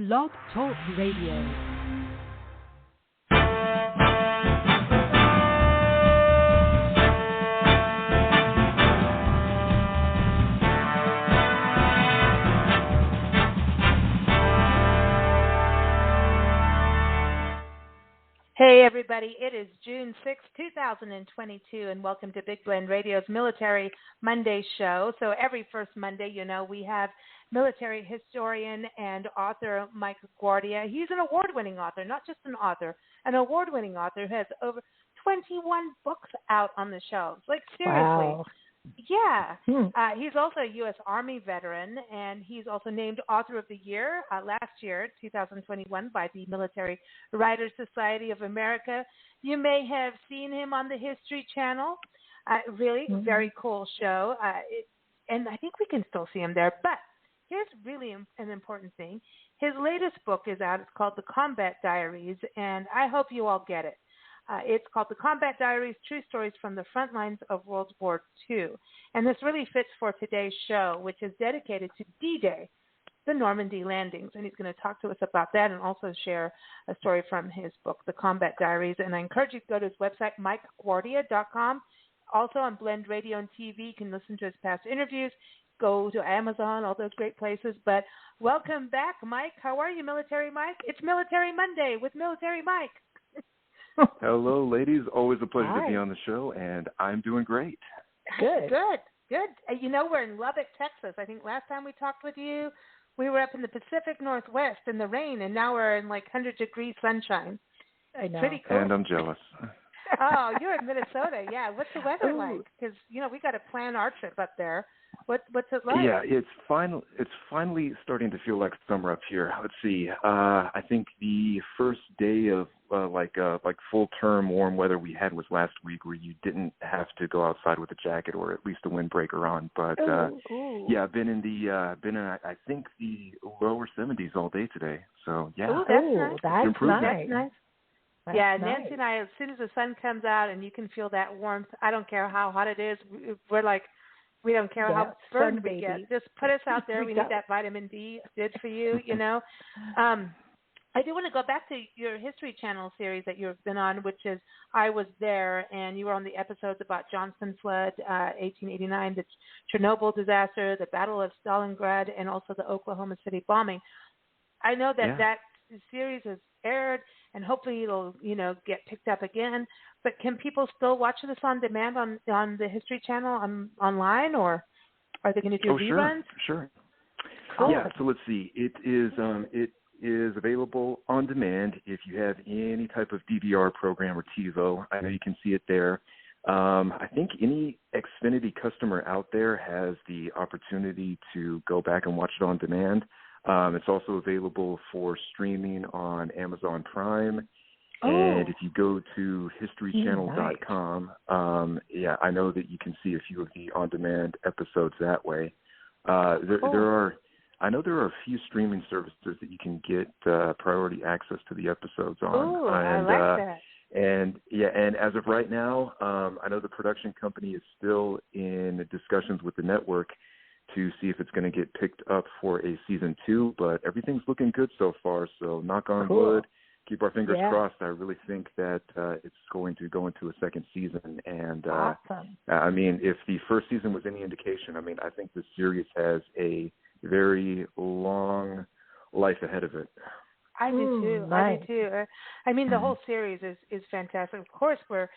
Blog Talk Radio. Hey everybody, it is June 6, 2022, and welcome to Big Blend Radio's Military Monday show. So every first Monday, we have military historian and author Mike Guardia. He's an award-winning author, not just an author, an award-winning author who has over 21 books out on the shelves. Like, seriously. Wow. Yeah. He's also a U.S. Army veteran, and he's also named Author of the Year last year, 2021, by the Military Writers Society of America. You may have seen him on the History Channel. Really, very cool show. And I think we can still see him there. But here's really an important thing. His latest book is out. It's called The Combat Diaries, and I hope you all get it. It's called The Combat Diaries, True Stories from the Front Lines of World War II. And this really fits for today's show, which is dedicated to DDay, the Normandy Landings. And he's going to talk to us about that and also share a story from his book, The Combat Diaries. And I encourage you to go to his website, MikeGuardia.com. Also on Blend Radio and TV, you can listen to his past interviews, go to Amazon, all those great places. But welcome back, Mike. How are you, Military Mike? It's Military Monday with Military Mike. Hello, ladies. Always a pleasure to be on the show, and I'm doing great. Good. We're in Lubbock, Texas. I think last time we talked with you, we were up in the Pacific Northwest in the rain, and now we're in like 100-degree sunshine. I know. Pretty cool. And I'm jealous. Oh, you're in Minnesota. Yeah. What's the weather like? Because, we got to plan our trip up there. What's it like? Yeah, it's finally starting to feel like summer up here. Let's see. I think the first day of like full-term warm weather we had was last week, where you didn't have to go outside with a jacket or at least a windbreaker on. But yeah, I've been in I think the lower 70s all day today. So yeah. Ooh, that's nice. That's nice. Yeah, Nancy and I, as soon as the sun comes out and you can feel that warmth, I don't care how hot it is. We're like, we don't care how burned we get. Just put us out there. We need that vitamin D. Good for you, I do want to go back to your History Channel series that you've been on, which is I Was There, and you were on the episodes about Johnson Flood, 1889, the Chernobyl disaster, the Battle of Stalingrad, and also the Oklahoma City bombing. I know that that series has aired, and hopefully it'll, get picked up again. But can people still watch this on demand on the History Channel online, or are they going to do reruns? Sure. Cool. Yeah, so let's see. It is available on demand if you have any type of DVR program or TiVo. I know you can see it there. I think any Xfinity customer out there has the opportunity to go back and watch it on demand. It's also available for streaming on Amazon Prime. And if you go to historychannel.com, I know that you can see a few of the on-demand episodes that way. I know there are a few streaming services that you can get priority access to the episodes on. Oh, I like that. And as of right now, I know the production company is still in discussions with the network to see if it's going to get picked up for a season 2, but everything's looking good so far. So knock on wood. Keep our fingers crossed. I really think that it's going to go into a second season. And awesome. I mean, if the first season was any indication, I think this series has a very long life ahead of it. I do too. Nice. I do too. I mean, the whole series is fantastic. Of course, we're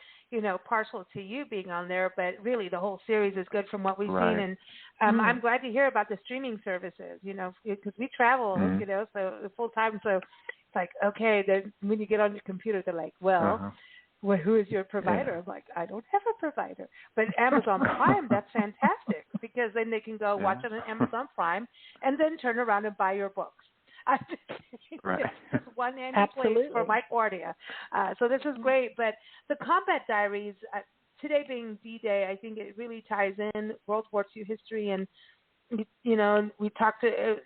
partial to you being on there, but really the whole series is good from what we've seen. And I'm glad to hear about the streaming services. Because we travel, so full time. So it's like, okay, then when you get on your computer, they're like, well, who is your provider? I'm like, I don't have a provider. But Amazon Prime, that's fantastic, because then they can go watch it on Amazon Prime and then turn around and buy your books. It's just one handy place for Mike Guardia. So this is great. But the Combat Diaries, today being D-Day, I think it really ties in World War II history. And, we talked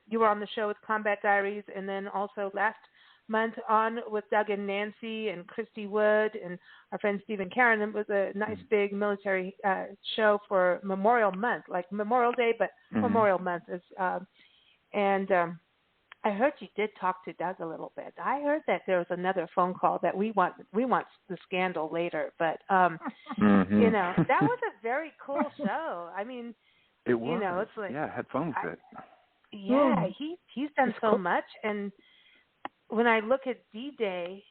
you were on the show with Combat Diaries, and then also last month on with Doug and Nancy and Christy Wood and our friend Stephen Karen. It was a nice big military show for Memorial Month, like Memorial Day, but Memorial Month is. I heard you did talk to Doug a little bit. I heard that there was another phone call that we want the scandal later, but you know, that was a very cool show. I mean, it was. You know, it's like, I had fun with it. Yeah, he's done so much, and when I look at D-Day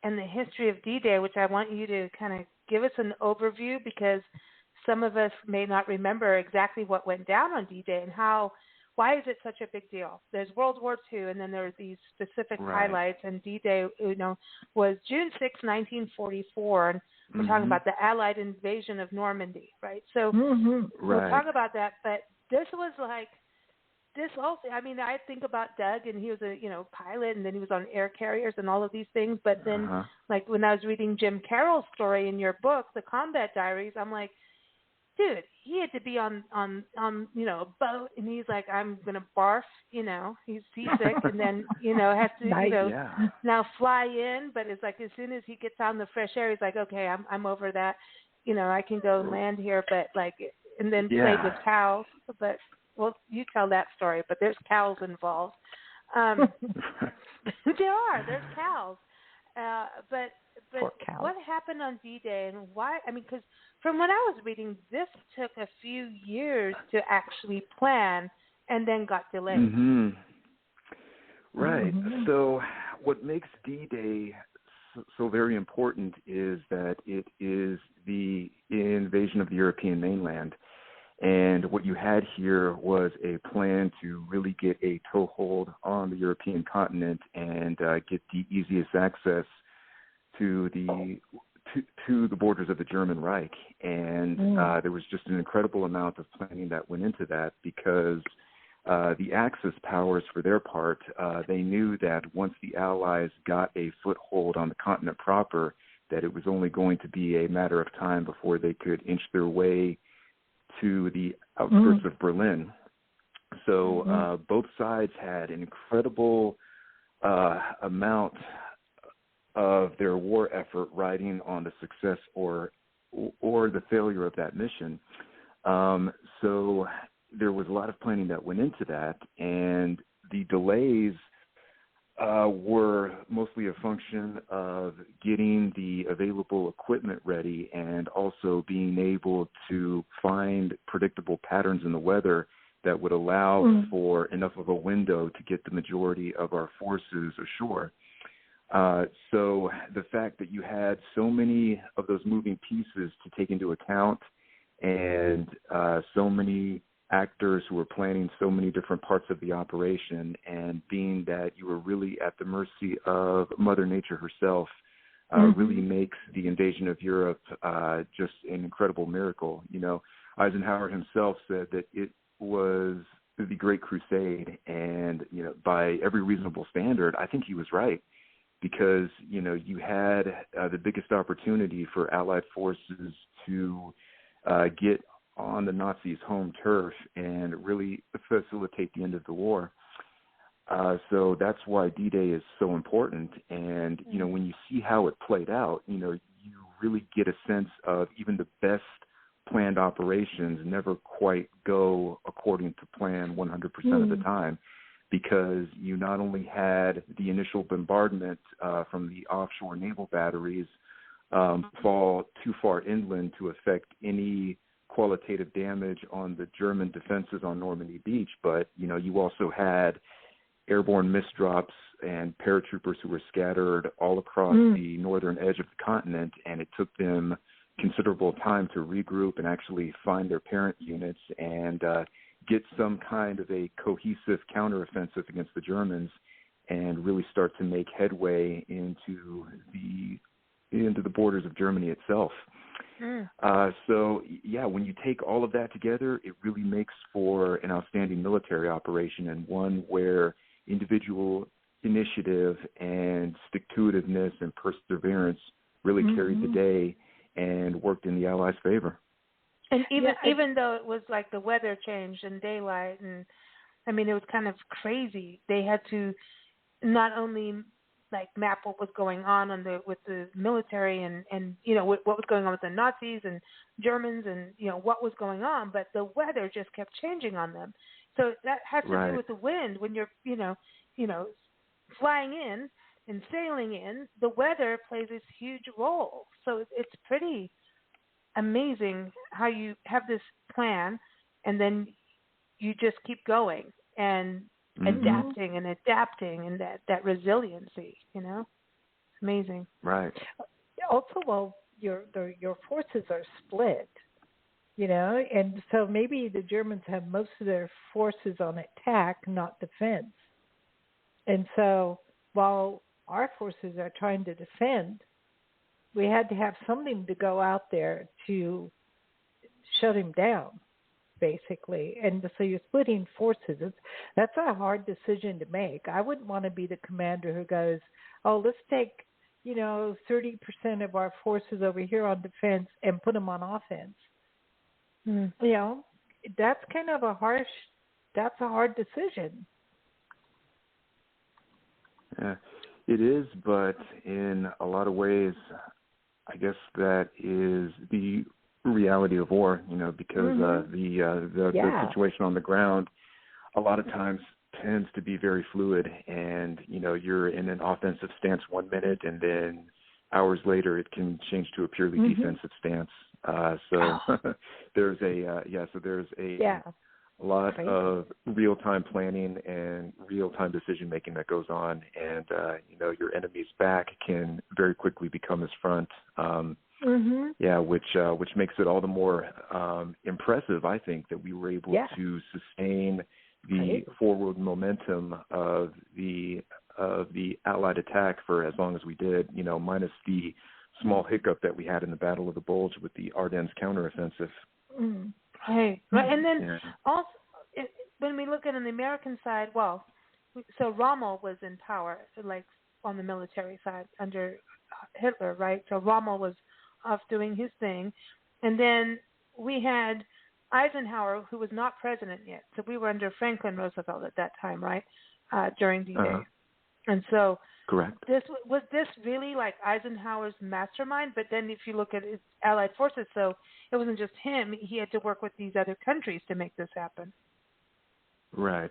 and the history of D-Day, which I want you to kind of give us an overview, because some of us may not remember exactly what went down on D-Day and why is it such a big deal? There's World War II, and then there's these specific highlights, and D-Day, you know, was June 6, 1944, and we're talking about the Allied invasion of Normandy, right? So we'll talk about that, but this was like, this also, I mean, I think about Doug, and he was a, you know, pilot, and then he was on air carriers and all of these things. But then, like when I was reading Jim Carroll's story in your book, The Combat Diaries, I'm like, dude, he had to be on you know, a boat, and he's like, I'm gonna barf, you know, he's seasick, and then, you know, has to, you know, now fly in. But it's like as soon as he gets out in the fresh air, he's like, okay, I'm over that, you know, I can go land here, but like, and then play with cows, but. Well, you tell that story, but there's cows involved. There's cows. But what happened on D-Day, and why? I mean, because from what I was reading, this took a few years to actually plan and then got delayed. Right. So what makes D-Day so very important is that it is the invasion of the European mainland. And what you had here was a plan to really get a toehold on the European continent and get the easiest access to the borders of the German Reich. And there was just an incredible amount of planning that went into that, because the Axis powers, for their part, they knew that once the Allies got a foothold on the continent proper, that it was only going to be a matter of time before they could inch their way to the outskirts of Berlin. So both sides had an incredible amount of their war effort riding on the success or the failure of that mission. So there was a lot of planning that went into that, and the delays were mostly a function of getting the available equipment ready and also being able to find predictable patterns in the weather that would allow for enough of a window to get the majority of our forces ashore. So the fact that you had so many of those moving pieces to take into account, and so many actors who were planning so many different parts of the operation, and being that you were really at the mercy of Mother Nature herself, really makes the invasion of Europe just an incredible miracle. You know, Eisenhower himself said that it was the Great Crusade, and, you know, by every reasonable standard, I think he was right, because, you know, you had the biggest opportunity for Allied forces to get on the Nazis' home turf and really facilitate the end of the war. So that's why D-Day is so important. And, you know, when you see how it played out, you know, you really get a sense of even the best planned operations never quite go according to plan 100% of the time, because you not only had the initial bombardment from the offshore naval batteries fall too far inland to affect any qualitative damage on the German defenses on Normandy Beach, but, you know, you also had airborne misdrops and paratroopers who were scattered all across the northern edge of the continent, and it took them considerable time to regroup and actually find their parent units and get some kind of a cohesive counteroffensive against the Germans and really start to make headway into the borders of Germany itself. So, yeah, when you take all of that together, it really makes for an outstanding military operation, and one where individual initiative and stick-to-itiveness and perseverance really carried the day and worked in the Allies' favor. And even though it was like the weather changed and daylight, and I mean, it was kind of crazy. They had to not only like map what was going on with the military and you know what was going on with the Nazis and Germans, and you know what was going on, but the weather just kept changing on them. So that has to do with the wind. When you're, you know, flying in and sailing in, the weather plays this huge role. So it's pretty amazing how you have this plan and then you just keep going and adapting and that resiliency, It's amazing. Right. Also, well, your forces are split, and so maybe the Germans have most of their forces on attack, not defense. And so while our forces are trying to defend, we had to have something to go out there to shut him down, basically. And so you're splitting forces. That's a hard decision to make. I wouldn't want to be the commander who goes, oh, let's take, 30% of our forces over here on defense and put them on offense. That's kind of a hard decision. Yeah, it is, but in a lot of ways, I guess that is the reality of war, because the situation on the ground a lot of times tends to be very fluid, and, you're in an offensive stance 1 minute, and then hours later it can change to a purely defensive stance. So there's a lot of real-time planning and real-time decision-making that goes on, and, your enemy's back can very quickly become his front. Which makes it all the more impressive, I think, that we were able to sustain the forward momentum of the Allied attack for as long as we did, minus the small hiccup that we had in the Battle of the Bulge with the Ardennes counteroffensive. Right. And then also, when we look at it on the American side, so Rommel was in power, like on the military side under Hitler, right? So Rommel was off doing his thing. And then we had Eisenhower, who was not president yet. So we were under Franklin Roosevelt at that time, right, during DDay. And so correct. Was this really like Eisenhower's mastermind? But then if you look at his Allied forces, so it wasn't just him. He had to work with these other countries to make this happen. Right.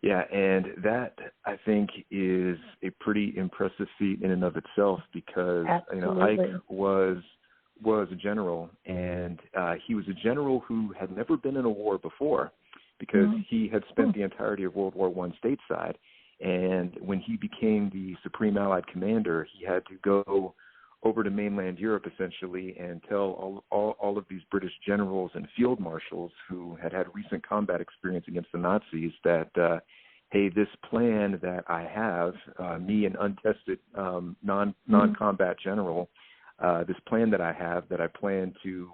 Yeah, and that, I think, is a pretty impressive feat in and of itself because, Ike was a general, and he was a general who had never been in a war before because he had spent the entirety of World War I stateside. And when he became the Supreme Allied Commander, he had to go over to mainland Europe, essentially, and tell all of these British generals and field marshals who had recent combat experience against the Nazis that, hey, this plan that I have, me, an untested non-combat general, this plan that I have that I plan to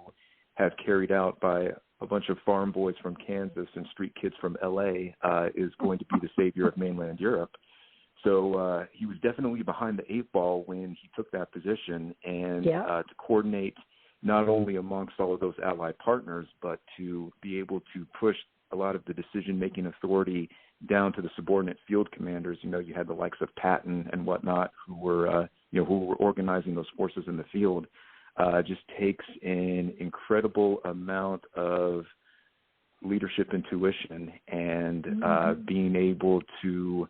have carried out by a bunch of farm boys from Kansas and street kids from L.A. Is going to be the savior of mainland Europe. So he was definitely behind the eight ball when he took that position, and to coordinate not only amongst all of those allied partners, but to be able to push a lot of the decision-making authority down to the subordinate field commanders. You had the likes of Patton and whatnot who were organizing those forces in the field. Just takes an incredible amount of leadership intuition and being able to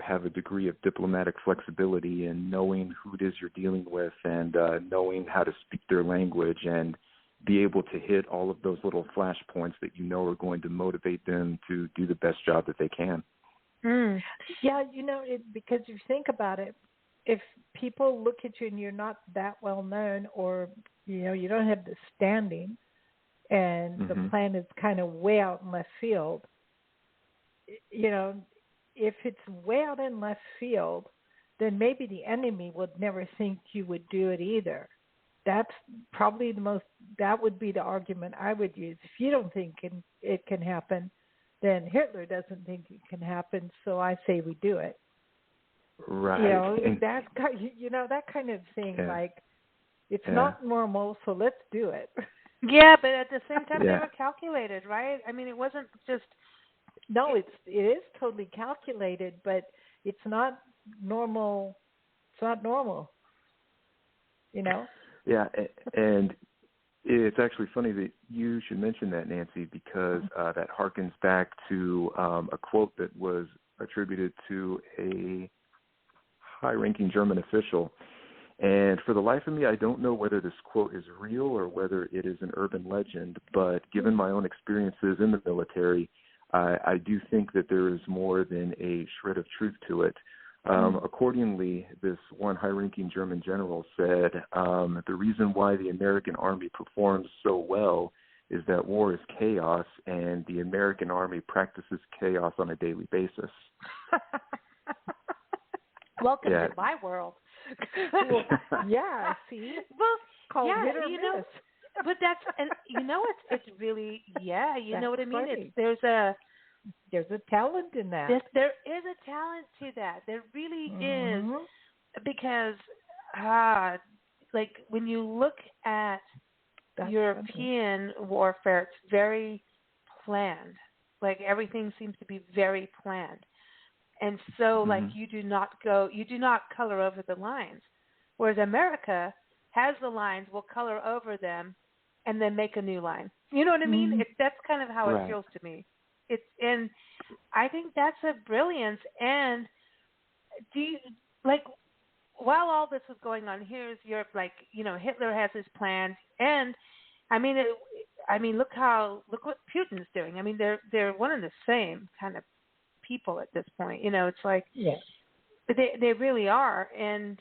have a degree of diplomatic flexibility and knowing who it is you're dealing with and knowing how to speak their language and be able to hit all of those little flashpoints that are going to motivate them to do the best job that they can. Yeah, because if you think about it, if people look at you and you're not that well known or, you don't have the standing and the plan is kind of way out in left field, if it's way out in left field, then maybe the enemy would never think you would do it either. That's probably that would be the argument I would use. If you don't think it can happen, then Hitler doesn't think it can happen, so I say we do it. Right. That kind of thing, like, it's not normal, so let's do it. Yeah, but at the same time, they were calculated, right? I mean, it wasn't just... No, it is totally calculated, but it's not normal. It's not normal, Yeah, and it's actually funny that you should mention that, Nancy, because that harkens back to a quote that was attributed to a high-ranking German official. And for the life of me, I don't know whether this quote is real or whether it is an urban legend, but given my own experiences in the military, I do think that there is more than a shred of truth to it. Accordingly, this one high-ranking German general said, the reason why the American Army performs so well is that war is chaos, and the American Army practices chaos on a daily basis. Welcome to my world. Yeah, see? Well, called hit or miss. But that's, and it's really, you know what I mean? Funny. There's a talent in that. There is a talent to that. There really is, because, like, when you look at European warfare, it's very planned. Like, everything seems to be very planned. And so, like, you do not color over the lines. Whereas America has the lines, will color over them, and then make a new line. You know what I mean? That's kind of how it feels to me. And I think that's a brilliance. And while all this was going on, here's Europe, like, Hitler has his plans, and I mean, look what Putin's doing. I mean, they're one and the same kind of people at this point. It's like, they really are. And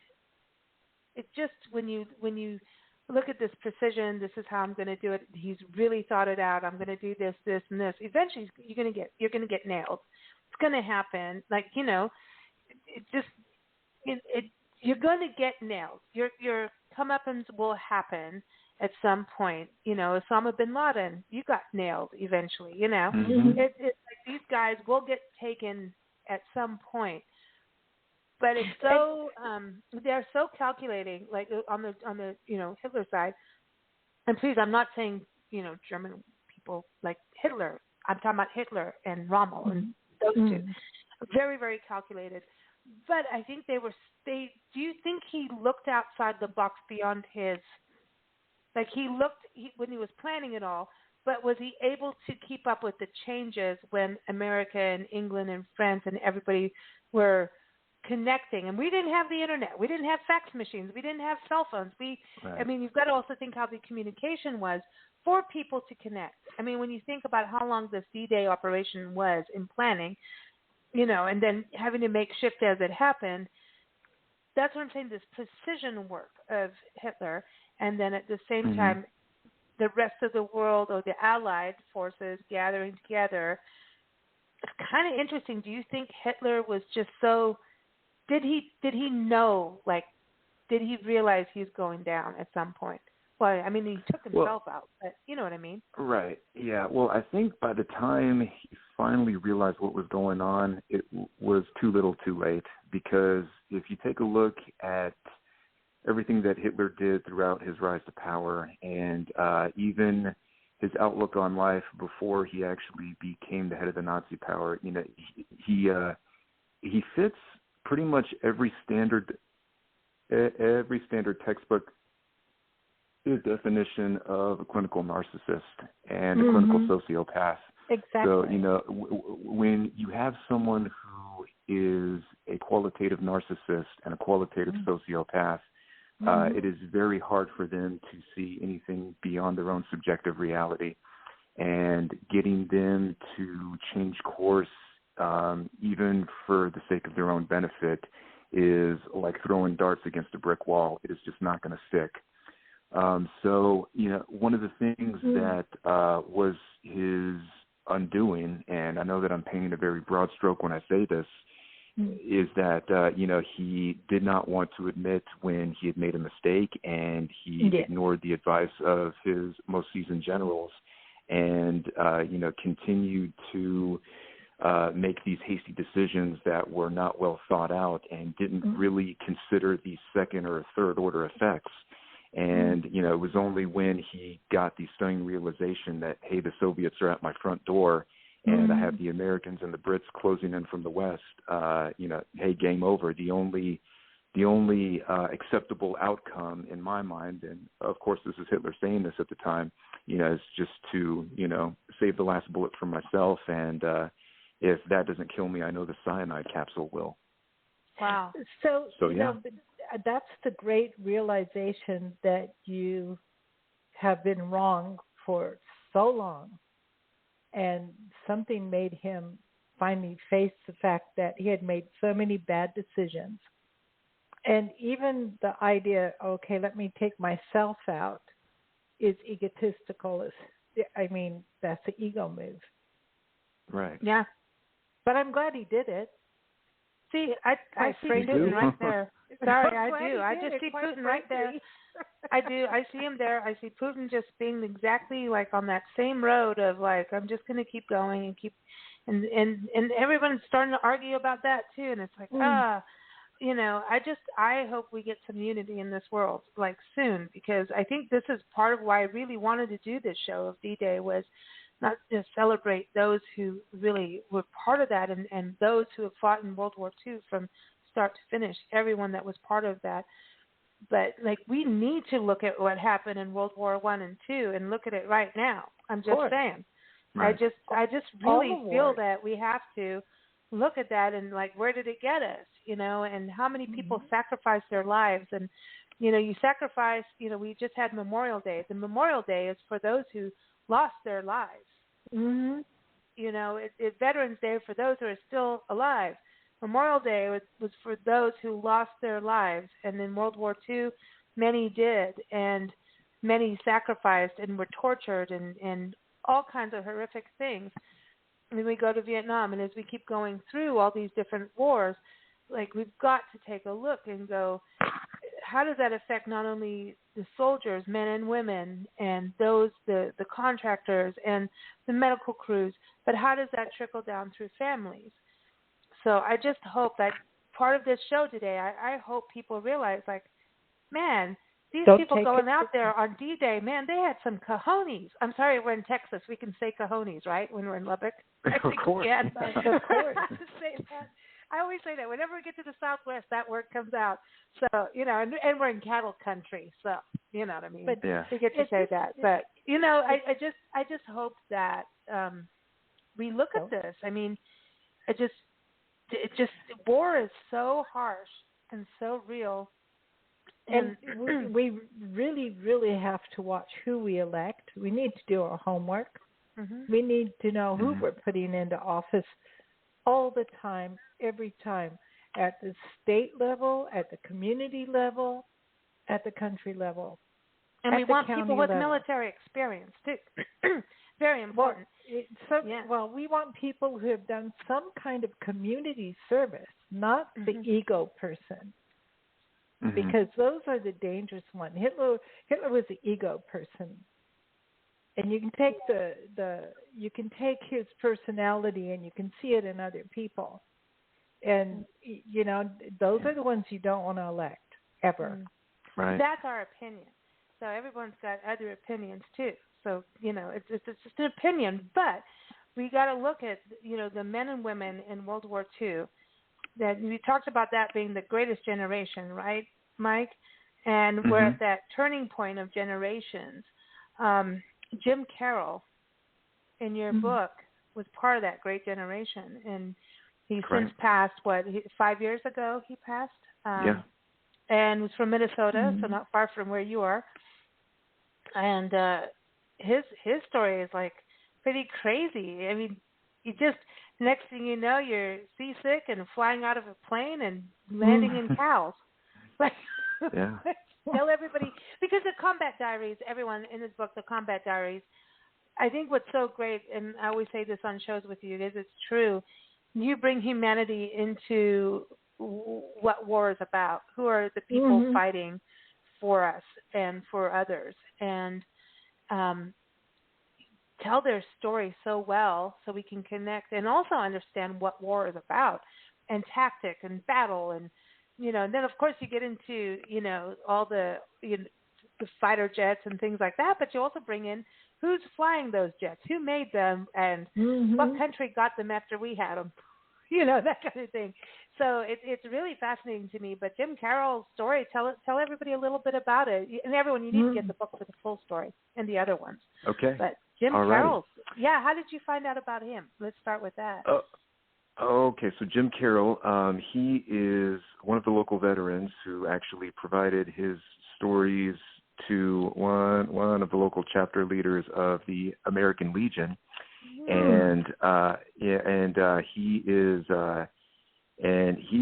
it's just when you look at this precision, this is how I'm going to do it. He's really thought it out. I'm going to do this, this, and this. Eventually, you're going to get nailed. It's going to happen. Like, you're going to get nailed. Your comeuppance will happen at some point. Osama bin Laden, you got nailed eventually. It's like these guys will get taken at some point. But it's so they're so calculating, like on the Hitler side. And please, I'm not saying German people like Hitler. I'm talking about Hitler and Rommel and those two. Very, very calculated. But I think do you think he looked outside the box beyond his? Like when he was planning it all, but was he able to keep up with the changes when America and England and France and everybody were connecting? And we didn't have the internet. We didn't have fax machines. We didn't have cell phones. I mean, you've got to also think how the communication was for people to connect. I mean, when you think about how long this D-Day operation was in planning, and then having to make shift as it happened, that's what I'm saying, this precision work of Hitler. And then at the same time, the rest of the world or the Allied forces gathering together. It's kind of interesting. Do you think Hitler was just so? Did he know? Like, did he realize he's going down at some point? Well, I mean, he took himself out, but you know what I mean? Right. Yeah. Well, I think by the time he finally realized what was going on, it was too little, too late. Because if you take a look at everything that Hitler did throughout his rise to power, and even his outlook on life before he actually became the head of the Nazi power, he fits pretty much every standard textbook definition of a clinical narcissist and a clinical sociopath. Exactly. So, when you have someone who is a qualitative narcissist and a qualitative sociopath, it is very hard for them to see anything beyond their own subjective reality. And getting them to change course, even for the sake of their own benefit, is like throwing darts against a brick wall. It is just not going to stick. So, one of the things that was his undoing, and I know that I'm painting a very broad stroke when I say this, is that, he did not want to admit when he had made a mistake, and he ignored the advice of his most seasoned generals and, continued to make these hasty decisions that were not well thought out and didn't really consider the second or third order effects. And, it was only when he got the stunning realization that, hey, the Soviets are at my front door and I have the Americans and the Brits closing in from the West, hey, game over. The only acceptable outcome in my mind, and of course this is Hitler saying this at the time, is just to, save the last bullet for myself and if that doesn't kill me, I know the cyanide capsule will. Wow. So you yeah. know, that's the great realization that you have been wrong for so long, and something made him finally face the fact that he had made so many bad decisions. And even the idea, okay, let me take myself out, is egotistical. I mean, that's the ego move. Right. Yeah. But I'm glad he did it. See, I see Putin right there. Sorry, I do. I just see Putin right there. I do. I see him there. I see Putin just being exactly like on that same road of like, I'm just going to keep going and keep, and everyone's starting to argue about that too. And it's like, you know, I hope we get some unity in this world like soon, because I think this is part of why I really wanted to do this show of D-Day, was not just celebrate those who really were part of that and those who have fought in World War II from start to finish, everyone that was part of that. But like, we need to look at what happened in World War I and II and look at it right now. I'm just saying. Right. I just really feel that we have to look at that and like, where did it get us, you know, and how many people sacrificed their lives. And, you know, you sacrifice, you know, we just had Memorial Day. The Memorial Day is for those who lost their lives. Mm-hmm. You know, it's Veterans Day for those who are still alive. Memorial Day was for those who lost their lives. And in World War II, many did, and many sacrificed and were tortured and all kinds of horrific things. And then we go to Vietnam, and as we keep going through all these different wars, like, we've got to take a look and go, how does that affect not only the soldiers, men and women, and those, the contractors and the medical crews, but how does that trickle down through families? So I just hope that part of this show today, I hope people realize, like, man, these people going out there on D-Day, man, they had some cojones. I'm sorry, we're in Texas. We can say cojones, right, when we're in Lubbock? Of course. Of course. Say that. I always say that. Whenever we get to the Southwest, that word comes out. So, you know, and we're in cattle country, so, you know what I mean? But we get to say that. But, you know, I just hope that we look at this. I mean, war is so harsh and so real. And we really, really have to watch who we elect. We need to do our homework. Mm-hmm. We need to know who we're putting into office all the time, every time, at the state level, at the community level, at the country level. And we want people with military experience, too. Very important. Well, we want people who have done some kind of community service, not the ego person. Mm-hmm. Because those are the dangerous ones. Hitler was the ego person, and you can take you can take his personality and you can see it in other people, and you know, those are the ones you don't want to elect ever. Right. That's our opinion. So everyone's got other opinions too. So, you know, it's just an opinion, but we got to look at, you know, the men and women in World War II. That we talked about that being the greatest generation, right, Mike? And we're at that turning point of generations. Jim Carroll, in your book, was part of that great generation, and he's since passed. 5 years ago he passed. And was from Minnesota, so not far from where you are. And his story is like pretty crazy. I mean, you just, next thing you know, you're seasick and flying out of a plane and landing in cows. Like, tell everybody, because the Combat Diaries, everyone in this book, the Combat Diaries, I think what's so great, and I always say this on shows with you, is it's true. You bring humanity into what war is about. Who are the people fighting for us and for others, and tell their story so well so we can connect and also understand what war is about, and tactic and battle, and, you know, and then of course you get into, you know, all the, you know, the fighter jets and things like that, but you also bring in who's flying those jets, who made them, and what country got them after we had them, you know, that kind of thing. So it's really fascinating to me. But Jim Carroll's story, tell everybody a little bit about it. And everyone, you need to get the book for the full story and the other ones. Okay. But Jim Carroll, how did you find out about him? Let's start with that. Okay, so Jim Carroll, he is one of the local veterans who actually provided his stories to one of the local chapter leaders of the American Legion, and he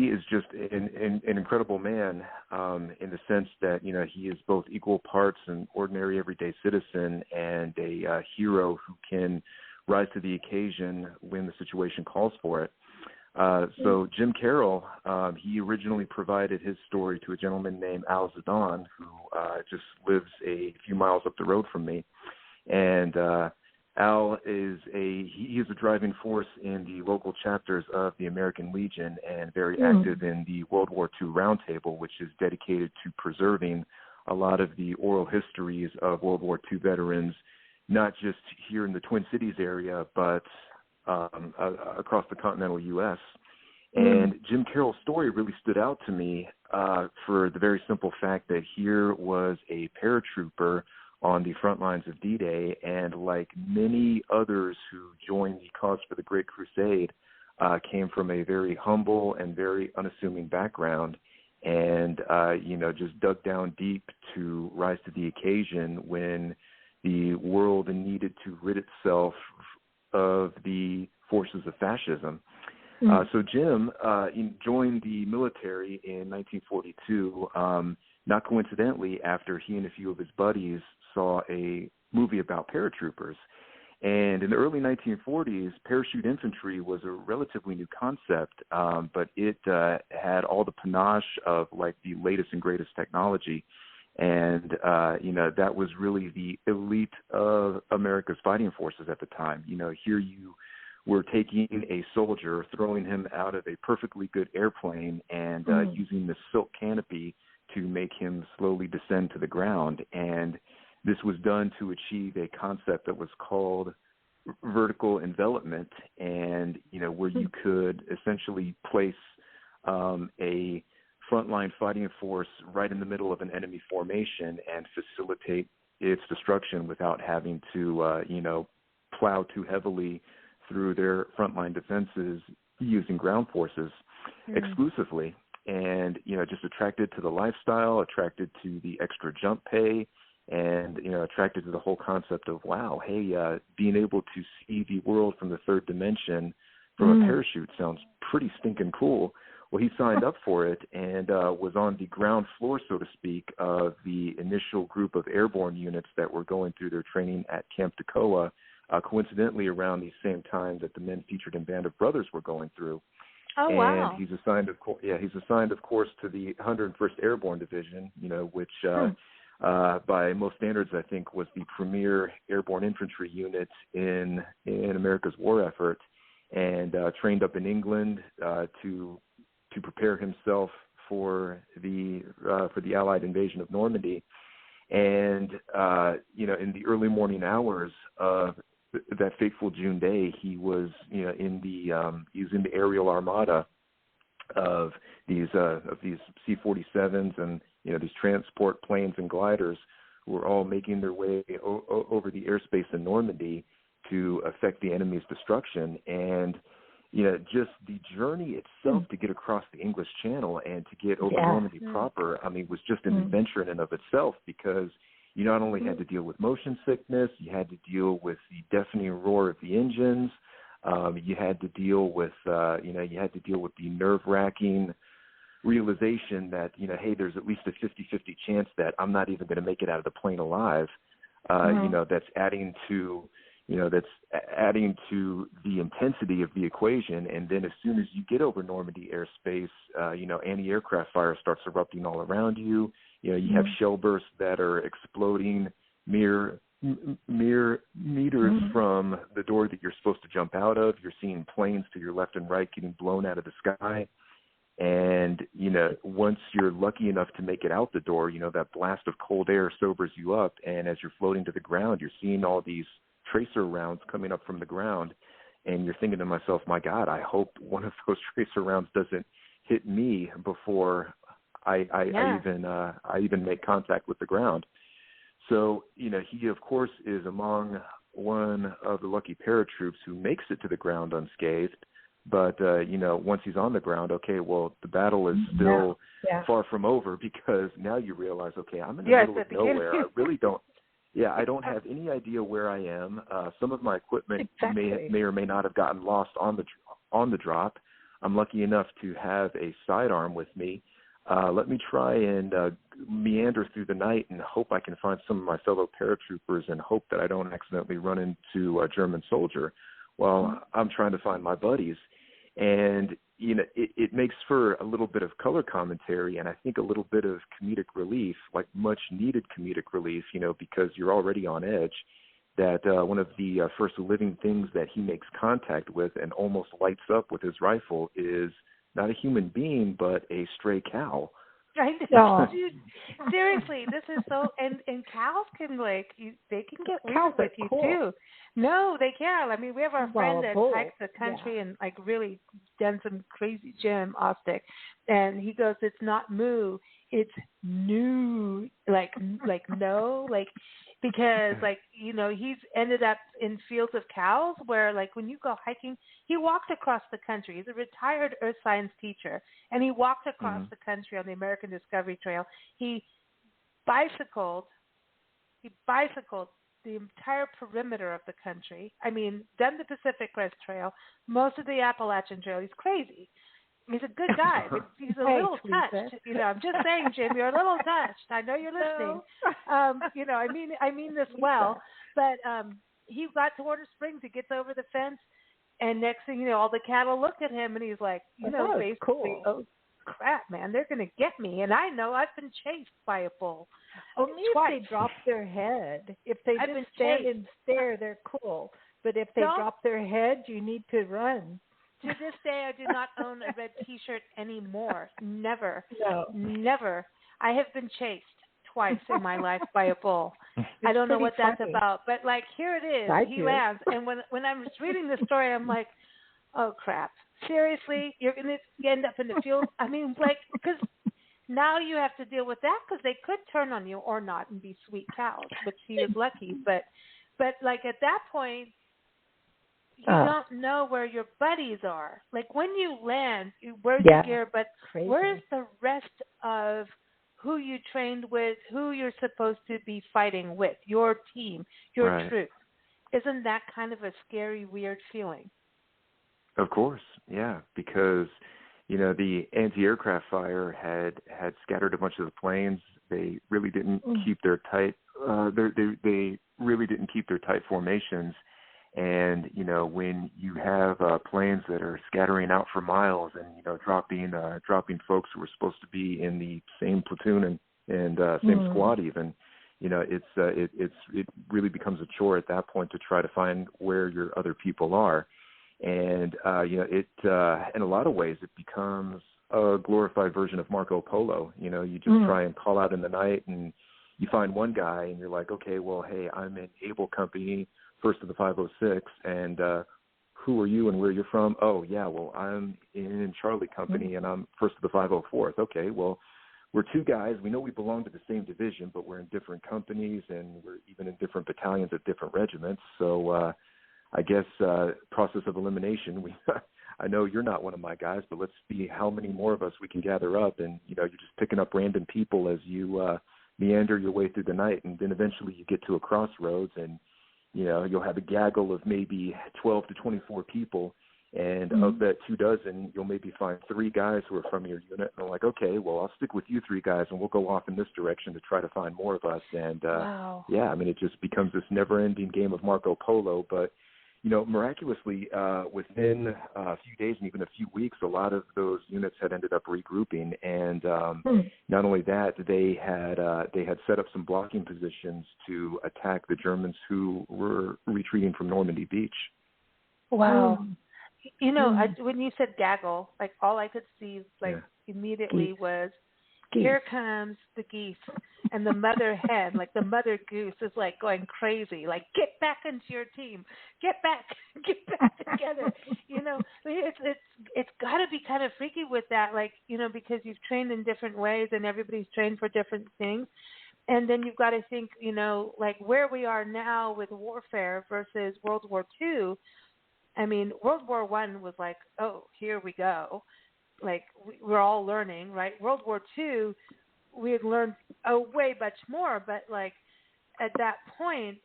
is just an incredible man in the sense that he is both equal parts an ordinary everyday citizen and a hero who can rise to the occasion when the situation calls for it. So Jim Carroll, he originally provided his story to a gentleman named Al Zidane, who just lives a few miles up the road from me. And Al is he is a driving force in the local chapters of the American Legion and very active in the World War II Roundtable, which is dedicated to preserving a lot of the oral histories of World War II veterans, not just here in the Twin Cities area, but across the continental U.S. And Jim Carroll's story really stood out to me for the very simple fact that here was a paratrooper on the front lines of D-Day, and like many others who joined the cause for the Great Crusade, came from a very humble and very unassuming background, and just dug down deep to rise to the occasion when the world needed to rid itself of the forces of fascism. So Jim joined the military in 1942, not coincidentally after he and a few of his buddies saw a movie about paratroopers. And in the early 1940s, parachute infantry was a relatively new concept, but it had all the panache of like the latest and greatest technology. And, that was really the elite of America's fighting forces at the time. Here you were taking a soldier, throwing him out of a perfectly good airplane and using the silk canopy to make him slowly descend to the ground. And this was done to achieve a concept that was called vertical envelopment, and, where you could essentially place a frontline fighting force right in the middle of an enemy formation and facilitate its destruction without having to, plow too heavily through their frontline defenses using ground forces exclusively. And, just attracted to the lifestyle, attracted to the extra jump pay, and, attracted to the whole concept of, wow, hey, being able to see the world from the third dimension from a parachute sounds pretty stinking cool. Well, he signed up for it and was on the ground floor, so to speak, of the initial group of airborne units that were going through their training at Camp Toccoa, coincidentally around the same time that the men featured in Band of Brothers were going through. Oh, and wow. He's assigned, of course, to the 101st Airborne Division, which by most standards, I think, was the premier airborne infantry unit in America's war effort, and trained up in England to prepare himself for the Allied invasion of Normandy. And in the early morning hours of that fateful June day, he was in the aerial armada of these C-47s and these transport planes and gliders who were all making their way over the airspace in Normandy to affect the enemy's destruction. And just the journey itself to get across the English Channel and to get over Normandy proper, was just an adventure in and of itself, because you not only had to deal with motion sickness, you had to deal with the deafening roar of the engines, you had to deal with the nerve-wracking realization that, hey, there's at least a 50-50 chance that I'm not even going to make it out of the plane alive. That's adding to the intensity of the equation. And then as soon as you get over Normandy airspace, anti-aircraft fire starts erupting all around you. You have shell bursts that are exploding mere meters from the door that you're supposed to jump out of. You're seeing planes to your left and right getting blown out of the sky. And, once you're lucky enough to make it out the door, that blast of cold air sobers you up. And as you're floating to the ground, you're seeing all these tracer rounds coming up from the ground. And you're thinking to myself, my God, I hope one of those tracer rounds doesn't hit me before I even make contact with the ground. So, he, of course, is among one of the lucky paratroops who makes it to the ground unscathed. But, once he's on the ground, okay, well, the battle is still far from over, because now you realize, okay, I'm in the middle of nowhere. I really don't. Yeah, I don't have any idea where I am. Some of my equipment may or may not have gotten lost on the drop. I'm lucky enough to have a sidearm with me. Let me try and meander through the night and hope I can find some of my fellow paratroopers and hope that I don't accidentally run into a German soldier while I'm trying to find my buddies. And, it makes for a little bit of color commentary and I think a little bit of comedic relief, like much needed comedic relief, because you're already on edge, that one of the first living things that he makes contact with and almost lights up with his rifle is not a human being, but a stray cow. I know. Dude, seriously, this is so, and cows can they can get weird with you too. No, they can. I mean, we have our friend that hikes the country and really done some crazy gymnastics, and he goes, "It's not moo, it's new," because he's ended up in fields of cows where when you go hiking, he walked across the country. He's a retired earth science teacher, and he walked across the country on the American Discovery Trail. He bicycled the entire perimeter of the country. I mean, done the Pacific Crest Trail, most of the Appalachian Trail. He's crazy. He's a good guy. He's a little touched. I'm just saying, Jim, you're a little touched. I know you're listening. I mean this well. But he got to Order Springs. He gets over the fence, and next thing all the cattle looked at him, and he's like, basically, cool. Oh, crap, man, they're going to get me. And I know I've been chased by a bull. Only if they drop their head. If they just stand and stare, they're cool. But if they drop their head, you need to run. To this day, I do not own a red T-shirt anymore. Never. No. Never. I have been chased twice in my life by a bull. I don't know what that's about. But, here it is. He lands. And when I was reading this story, I'm like, oh, crap. Seriously? You're going to end up in the field? I mean, because now you have to deal with that because they could turn on you or not and be sweet cows, which he is lucky. But at that point, you don't know where your buddies are. When you land, where's your gear, but where's the rest of who you trained with, who you're supposed to be fighting with, your team, your troops? Isn't that kind of a scary, weird feeling? Of course, yeah, because, the anti-aircraft fire had scattered a bunch of the planes. They really didn't keep their tight, they really didn't keep their tight formations. And, when you have planes that are scattering out for miles and, dropping folks who were supposed to be in the same platoon and same squad even, it really becomes a chore at that point to try to find where your other people are. And, in a lot of ways, it becomes a glorified version of Marco Polo. You just try and call out in the night and you find one guy and you're like, okay, well, hey, I'm in Able Company, first of the 506, and who are you and where you're from? Oh, yeah, well, I'm in Charlie Company, and I'm first of the 504th. Okay, well, we're two guys. We know we belong to the same division, but we're in different companies, and we're even in different battalions at different regiments. So I guess process of elimination, I know you're not one of my guys, but let's see how many more of us we can gather up. And, you're just picking up random people as you meander your way through the night, and then eventually you get to a crossroads, and you'll have a gaggle of maybe 12 to 24 people, and of that 24, you'll maybe find 3 guys who are from your unit. And I'm like, okay, well, I'll stick with you 3 guys, and we'll go off in this direction to try to find more of us. And, it just becomes this never-ending game of Marco Polo. But, miraculously, within a few days and even a few weeks, a lot of those units had ended up regrouping. And not only that, they had set up some blocking positions to attack the Germans who were retreating from Normandy Beach. Wow. When you said gaggle, all I could see immediately was, here comes the geese, and the mother hen, the mother goose is going crazy, get back into your team, get back together. It's got to be kind of freaky with that, because you've trained in different ways and everybody's trained for different things, and then you've got to think, where we are now with warfare versus World War II. I mean, World War I was like, oh, here we go. Like, we're all learning, right? World War II, we had learned way much more, but like at that point,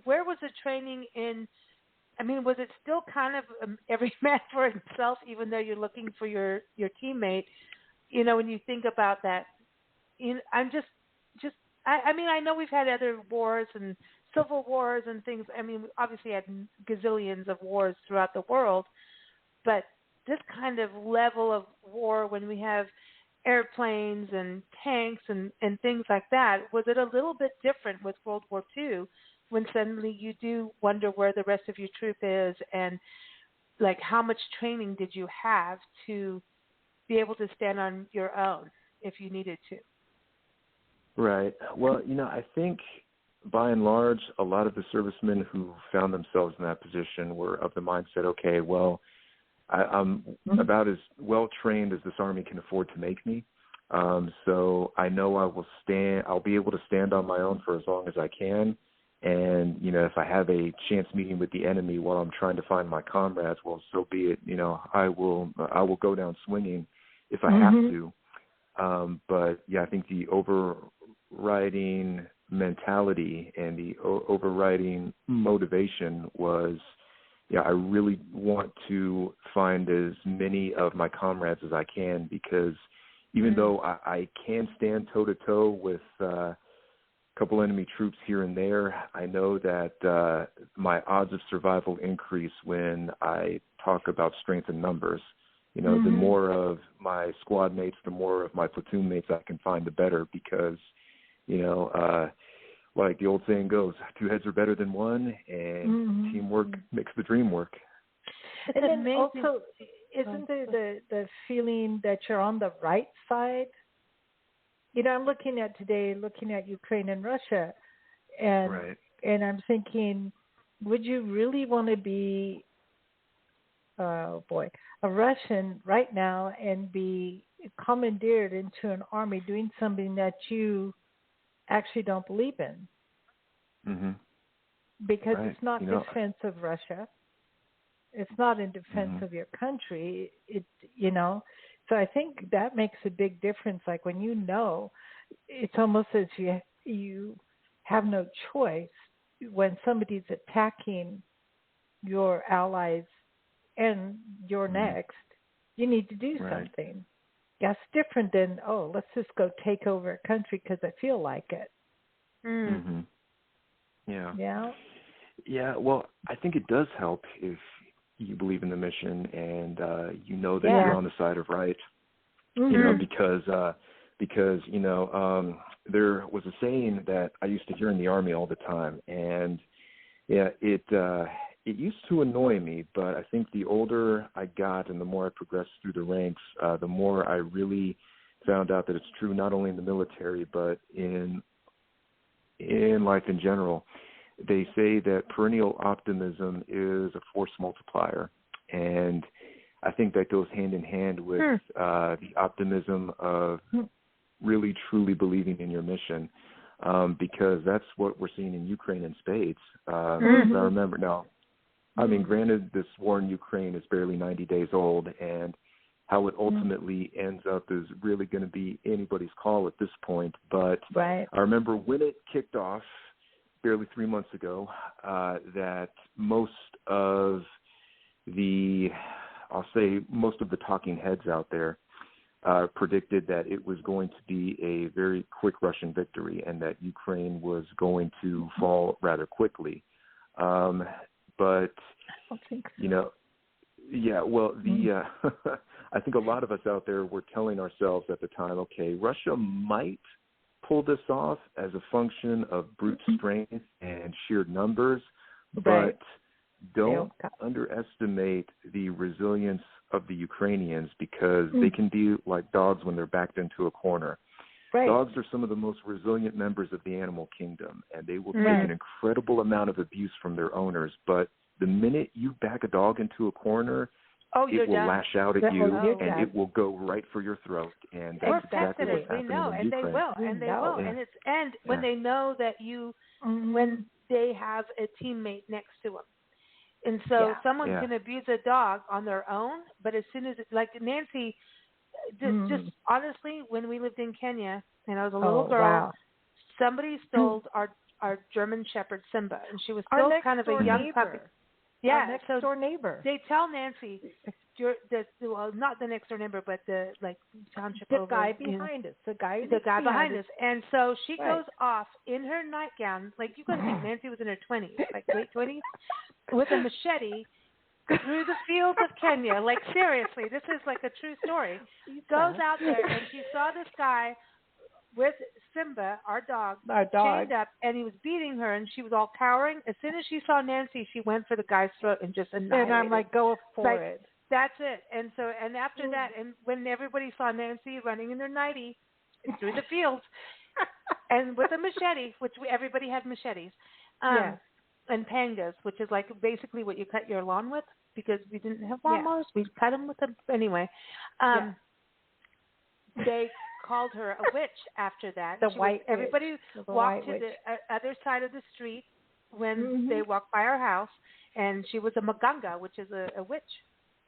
where was the training in? I mean, was it still kind of every man for himself, even though you're looking for your teammate? You know, when you think about that, I'm just I mean, I know we've had other wars and civil wars and things. I mean, we obviously had gazillions of wars throughout the world, but this kind of level of war, when we have airplanes and tanks and things like that, was it a little bit different with World War II, when suddenly you do wonder where the rest of your troop is, and like how much training did you have to be able to stand on your own if you needed to? Right. Well, I think by and large, a lot of the servicemen who found themselves in that position were of the mindset, okay, well, I'm about as well trained as this Army can afford to make me. So I know I'll be able to stand on my own for as long as I can. And, if I have a chance meeting with the enemy while I'm trying to find my comrades, well, so be it. I will go down swinging if I have to. But yeah, I think the overriding mentality and the overriding motivation was, I really want to find as many of my comrades as I can, because even though I can stand toe-to-toe with a couple enemy troops here and there, I know that my odds of survival increase when I talk about strength in numbers. The more of my squad mates, the more of my platoon mates I can find, the better, because, like the old saying goes, 2 heads are better than one, and teamwork makes the dream work. And then also, isn't there the feeling that you're on the right side? I'm looking at Ukraine and Russia, and and I'm thinking, would you really want to be, a Russian right now and be commandeered into an army doing something that you actually don't believe in? Because it's not defense of Russia. It's not in defense of your country. So I think that makes a big difference. Like when it's almost as you have no choice when somebody's attacking your allies and you're next. You need to do something. That's different than, let's just go take over a country because I feel like it. Yeah. Yeah. Yeah. Well, I think it does help if you believe in the mission and that you're on the side of right. Because there was a saying that I used to hear in the Army all the time, and it used to annoy me, but I think the older I got and the more I progressed through the ranks, the more I really found out that it's true not only in the military but in life in general. They say that perennial optimism is a force multiplier, and I think that goes hand in hand with the optimism of really truly believing in your mission, because that's what we're seeing in Ukraine in spades. I remember now, I mean, granted, this war in Ukraine is barely 90 days old, and how it ultimately ends up is really going to be anybody's call at this point. But I remember when it kicked off barely 3 months ago, that most of the talking heads out there predicted that it was going to be a very quick Russian victory and that Ukraine was going to fall rather quickly. But, I think so. I think a lot of us out there were telling ourselves at the time, okay, Russia might pull this off as a function of brute strength and sheer numbers, but don't underestimate the resilience of the Ukrainians, because they can be like dogs when they're backed into a corner. Dogs are some of the most resilient members of the animal kingdom, and they will take an incredible amount of abuse from their owners. But the minute you back a dog into a corner, it will lash out at you, and it will go right for your throat. And that's exactly what's happening in Ukraine. And they will. When they know that when they have a teammate next to them. And so someone can abuse a dog on their own, but as soon as like Nancy, just honestly, when we lived in Kenya and I was a little girl, somebody stole our German Shepherd Simba, and she was still kind of a young puppy. Yeah, next door neighbor. They tell Nancy, not the next door neighbor, but the township the over, guy behind us, the guy behind us. And so she goes off in her nightgown, like you got to think Nancy was in her 20s, like late 20s, with a machete through the fields of Kenya. Like seriously, this is like a true story. Goes out there and she saw this guy with Simba, our dog, chained up, and he was beating her, and she was all cowering. As soon as she saw Nancy, she went for the guy's throat and just annihilated. And I'm like, go for it. That's it. And so, and after that, and when everybody saw Nancy running in her nightie through the fields, and with a machete, which everybody had machetes, and pangas, which is like basically what you cut your lawn with, because we didn't have lawnmowers. We cut them with them anyway. They called her a witch after that. Everybody walked to the other side of the street when they walked by our house, and she was a maganga, which is a witch,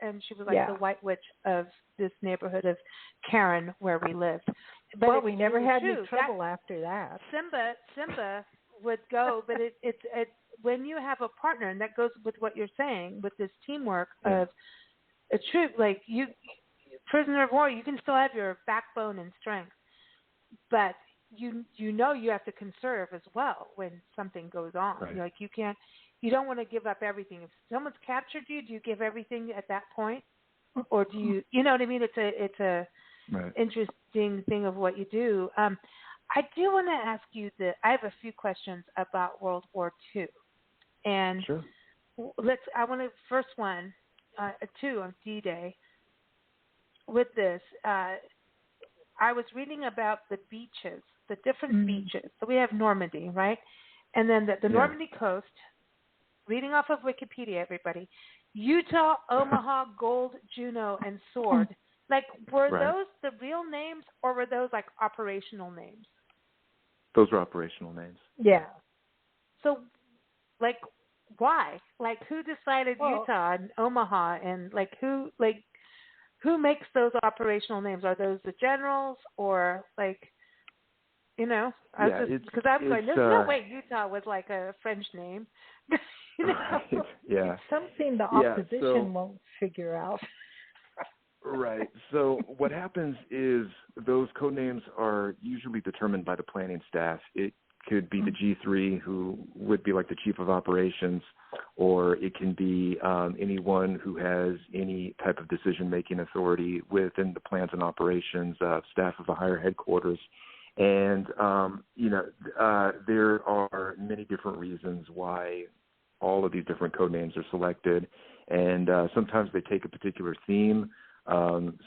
and she was like the white witch of this neighborhood of Karen where we lived. But we never had any trouble after that. Simba would go, but it's when you have a partner, and that goes with what you're saying, with this teamwork of a troop, like you. Prisoner of war, you can still have your backbone and strength, but you have to conserve as well when something goes on. Right. Like you don't want to give up everything. If someone's captured you, do you give everything at that point, or do you know what I mean? It's a interesting thing of what you do. I do want to ask you I have a few questions about World War II, and I want to first one, 2 on D-Day. With this, I was reading about the beaches, the different beaches. So we have Normandy, right? And then the Normandy coast, reading off of Wikipedia, everybody, Utah, Omaha, Gold, Juneau, and Sword. Like, were those the real names, or were those like operational names? Those were operational names. Yeah. So, like, why? Like, who decided Utah and Omaha, and like who makes those operational names? Are those the generals, or like, because I was going, there's no way Utah was like a French name. Right. Yeah. It's something the opposition won't figure out. Right. So what happens is those code names are usually determined by the planning staff. It could be the G3, who would be like the chief of operations, or it can be anyone who has any type of decision-making authority within the plans and operations staff of a higher headquarters. And, there are many different reasons why all of these different code names are selected. And sometimes they take a particular theme.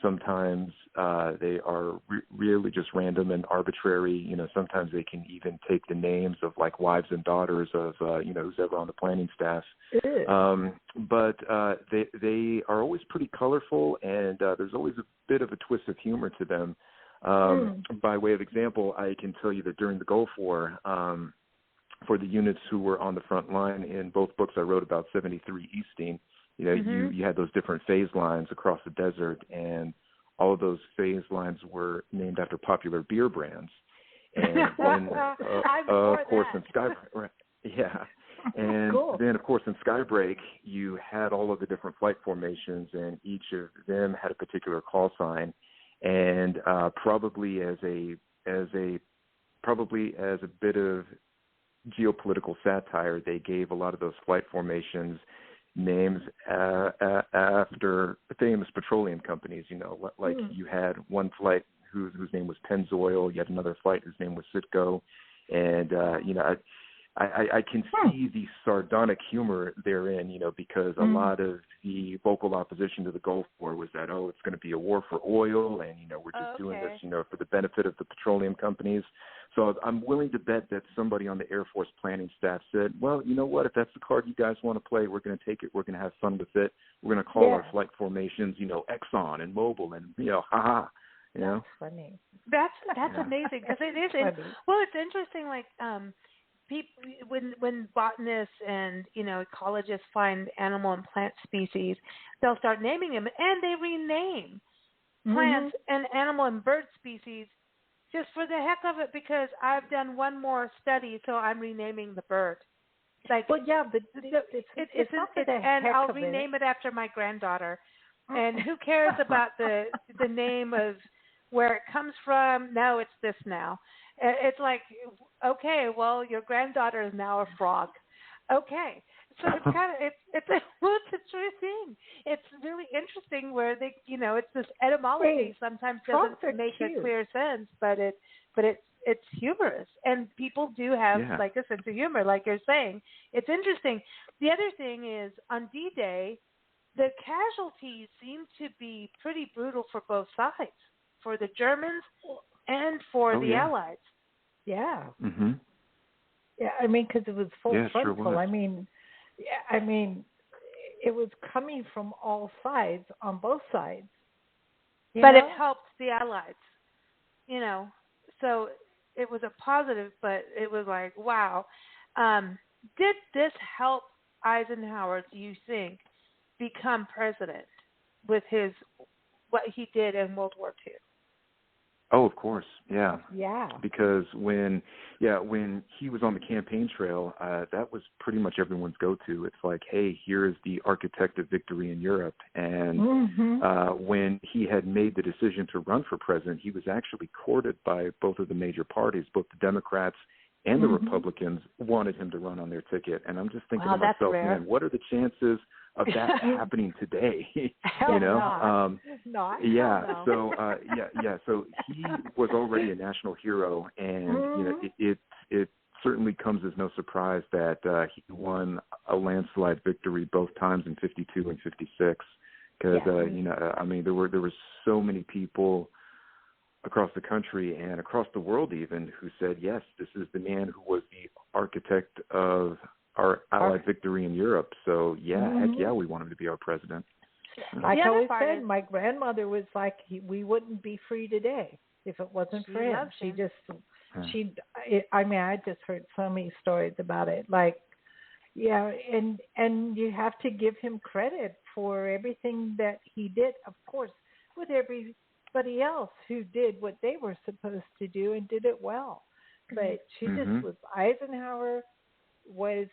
Sometimes they are really just random and arbitrary. Sometimes they can even take the names of like wives and daughters of, who's ever on the planning staff. But they are always pretty colorful, and there's always a bit of a twist of humor to them. By way of example, I can tell you that during the Gulf War, for the units who were on the front line, in both books I wrote about 73 Easting, you had those different phase lines across the desert, and all of those phase lines were named after popular beer brands. And then, of course, in Skybreak, and then, of course, in Skybreak, you had all of the different flight formations, and each of them had a particular call sign. And probably as a bit of geopolitical satire, they gave a lot of those flight formations names after famous petroleum companies. Like you had one flight whose name was Pennzoil, you had another flight whose name was Citgo, and I can see the sardonic humor therein, because a lot of the vocal opposition to the Gulf War was that, it's going to be a war for oil, and, we're just doing this, for the benefit of the petroleum companies. So I'm willing to bet that somebody on the Air Force planning staff said, well, you know what, if that's the card you guys want to play, we're going to take it. We're going to have fun with it. We're going to call our flight formations, Exxon and Mobil, and, ha-ha. That's funny. That's amazing, because it is. Well, it's interesting, like, when botanists and ecologists find animal and plant species, they'll start naming them, and they rename plants and animal and bird species just for the heck of it, because I've done one more study, so I'm renaming the bird. Like, well, yeah, but it's not for the heck and I'll of rename it. It after my granddaughter. And who cares about the name of where it comes from? No, it's this now. It's like, okay, well, your granddaughter is now a frog. Okay. So it's kind of, it's a true thing. It's really interesting where they, it's this etymology sometimes doesn't make a clear sense, but it's humorous, and people do have like a sense of humor, like you're saying. It's interesting. The other thing is on D-Day, the casualties seem to be pretty brutal for both sides, for the Germans and for the Allies. Yeah. Mm-hmm. Yeah, I mean, because it was full frontal. Sure was. I mean, it was coming from all sides, on both sides. But it helped the Allies, So it was a positive, but it was like, wow. Did this help Eisenhower, do you think, become president with what he did in World War II? Oh, of course, yeah. Yeah. Because when he was on the campaign trail, that was pretty much everyone's go-to. It's like, hey, here is the architect of victory in Europe. And when he had made the decision to run for president, he was actually courted by both of the major parties, both the Democrats and the Republicans wanted him to run on their ticket. And I'm just thinking to myself, man, what are the chances of that happening today? Not. Yeah. So So he was already a national hero, and it certainly comes as no surprise that he won a landslide victory both times in 52 and 56. Because there were so many people across the country and across the world even who said, yes, this is the man who was the architect of our Allied victory in Europe. So, heck yeah, we want him to be our president. Like I always said, my grandmother was like, we wouldn't be free today if it wasn't for him. I just heard so many stories about it. Like, and you have to give him credit for everything that he did, of course, with everybody else who did what they were supposed to do and did it well. But she just was, Eisenhower was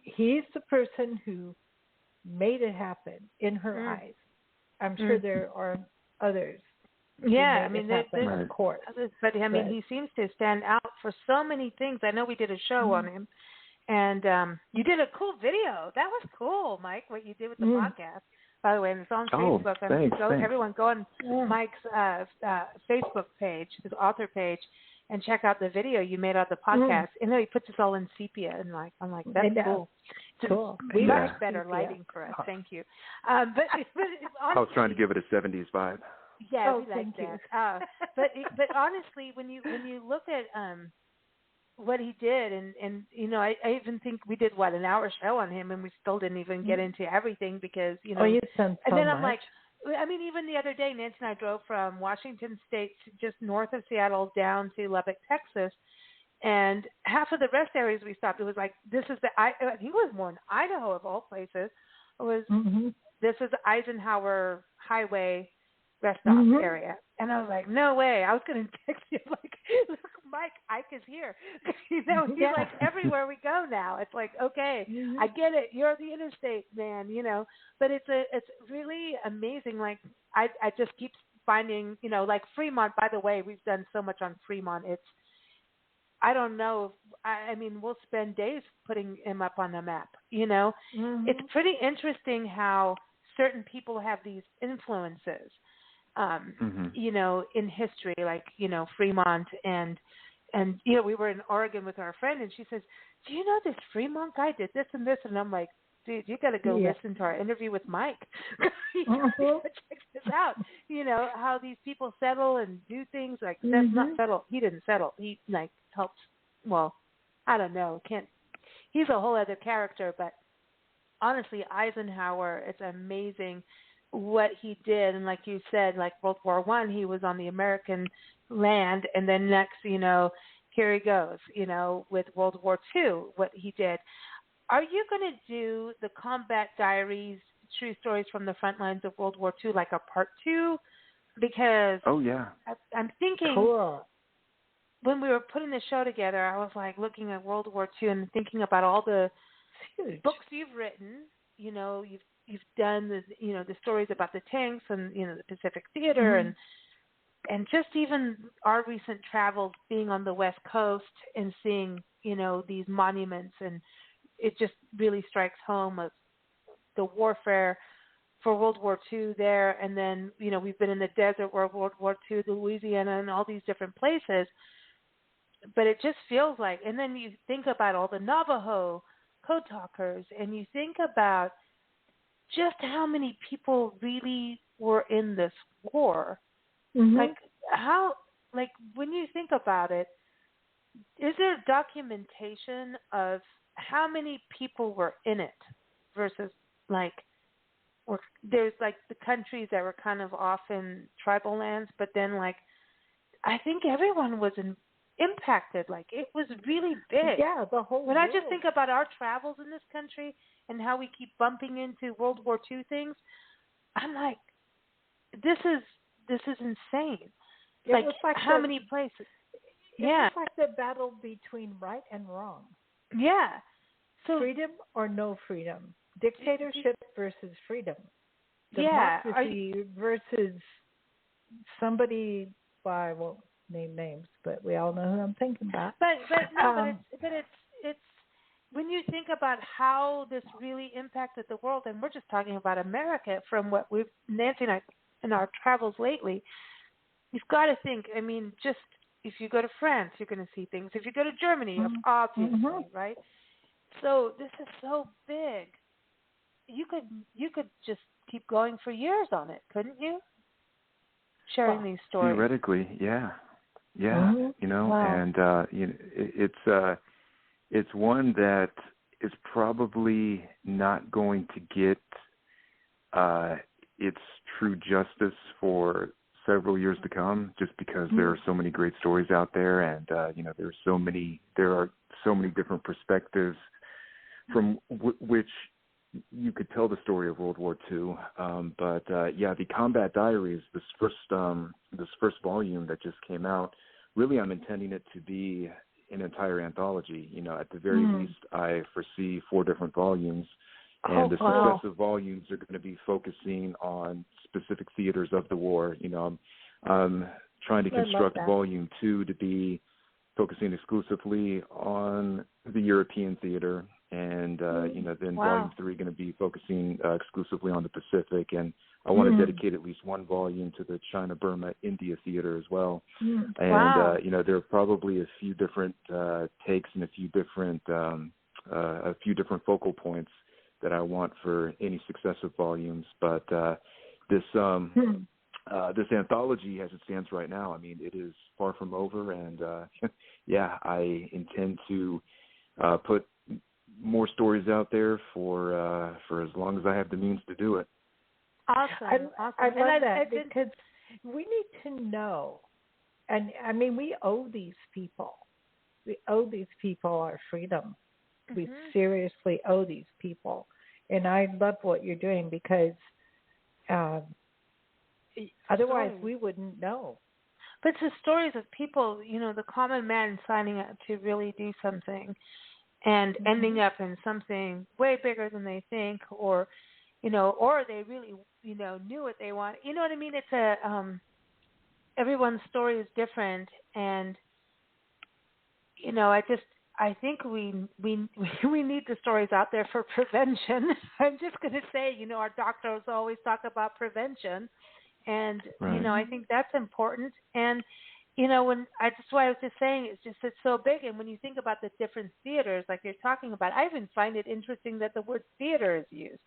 he's the person who made it happen in her eyes. I'm sure there are others. Yeah, I mean, of course. But I mean, he seems to stand out for so many things. I know we did a show on him, and you did a cool video. That was cool, Mike, what you did with the podcast. By the way, and it's on Facebook. Thanks. Everyone go on Mike's Facebook page, his author page, and check out the video you made of the podcast. And then he puts us all in sepia, and I'm like, that's cool. Cool. We much better lighting for us. Thank you. But I was trying to give it a 70s vibe. Yeah, we like that. But honestly, when you look at what he did, and I even think we did an hour show on him, and we still didn't even get into everything because you sent so and then much. I'm like, I mean, even the other day, Nancy and I drove from Washington State, just north of Seattle, down to Lubbock, Texas, and half of the rest areas we stopped, it was like, this is I think it was more in Idaho of all places. It was this is Eisenhower Highway rest stop area, and I was like, no way. I was going to text you like, look, Mike, Ike is here. He's like everywhere we go now. It's like, okay, I get it. You're the interstate man, But it's really amazing. Like I just keep finding, like Fremont. By the way, we've done so much on Fremont. I don't know. I mean, we'll spend days putting him up on the map. It's pretty interesting how certain people have these influences. In history, like, Fremont and we were in Oregon with our friend, and she says, do you know this Fremont guy did this and this? And I'm like, dude, you got to go listen to our interview with Mike. Check this out. How these people settle and do things like that's not settle. He didn't settle. He helped. Well, I don't know. He's a whole other character, but honestly, Eisenhower, it's amazing what he did. And like you said, like World War I, he was on the American land, and then next, here he goes, with World War II, what he did. Are you going to do the Combat Diaries, True Stories from the Front Lines of World War II, like a part 2? Because I'm thinking, cool. When we were putting the show together, I was like looking at World War II and thinking about all the books you've written. You've done the stories about the tanks and the Pacific Theater and just even our recent travels being on the West Coast and seeing these monuments, and it just really strikes home of the warfare for World War II there, and then we've been in the desert World War II, Louisiana, and all these different places. But it just feels like, and then you think about all the Navajo code talkers, and you think about just how many people really were in this war. Like when you think about it, is there documentation of how many people were in it versus there's the countries that were kind of off in tribal lands, but then I think everyone was impacted. It was really big. Yeah, the whole When world. I just think about our travels in this country and how we keep bumping into World War II things, I'm like, this is insane. It was how many places? It was like the battle between right and wrong. Yeah. So freedom or no freedom. Dictatorship versus freedom. Democracy versus somebody I won't name names, but we all know who I'm thinking about. But it's when you think about how this really impacted the world, and we're just talking about America from what Nancy and I in our travels lately, you've got to think, just if you go to France, you're going to see things. If you go to Germany, obviously, right? So this is so big. You could just keep going for years on it, couldn't you? Sharing these stories. Theoretically, yeah. Wow. And it's one that is probably not going to get its true justice for several years to come, just because there are so many great stories out there, and there are so many different perspectives from which you could tell the story of World War II. But the Combat Diaries, this first volume that just came out, really I'm intending it to be an entire anthology. At the very least, I foresee 4 different volumes. And the successive volumes are going to be focusing on specific theaters of the war. I'm trying to construct Volume 2 to be focusing exclusively on the European theater. And, then Volume 3 going to be focusing exclusively on the Pacific. And I want to dedicate at least 1 volume to the China, Burma, India theater as well. And, there are probably a few different takes and a few different focal points that I want for any successive volumes. But this anthology, as it stands right now, it is far from over. And, I intend to put more stories out there for as long as I have the means to do it. Awesome. I love that because we need to know, and we owe these people. We owe these people our freedom. We seriously owe these people, and I love what you're doing because otherwise we wouldn't know. But it's the stories of people, the common man signing up to really do something and ending up in something way bigger than they think, or they really, knew what they want. You know what I mean? It's everyone's story is different, and I think we need the stories out there for prevention. I'm just going to say, our doctors always talk about prevention, and I think that's important. And that's why I was just saying, it's so big. And when you think about the different theaters, like you're talking about, I even find it interesting that the word theater is used,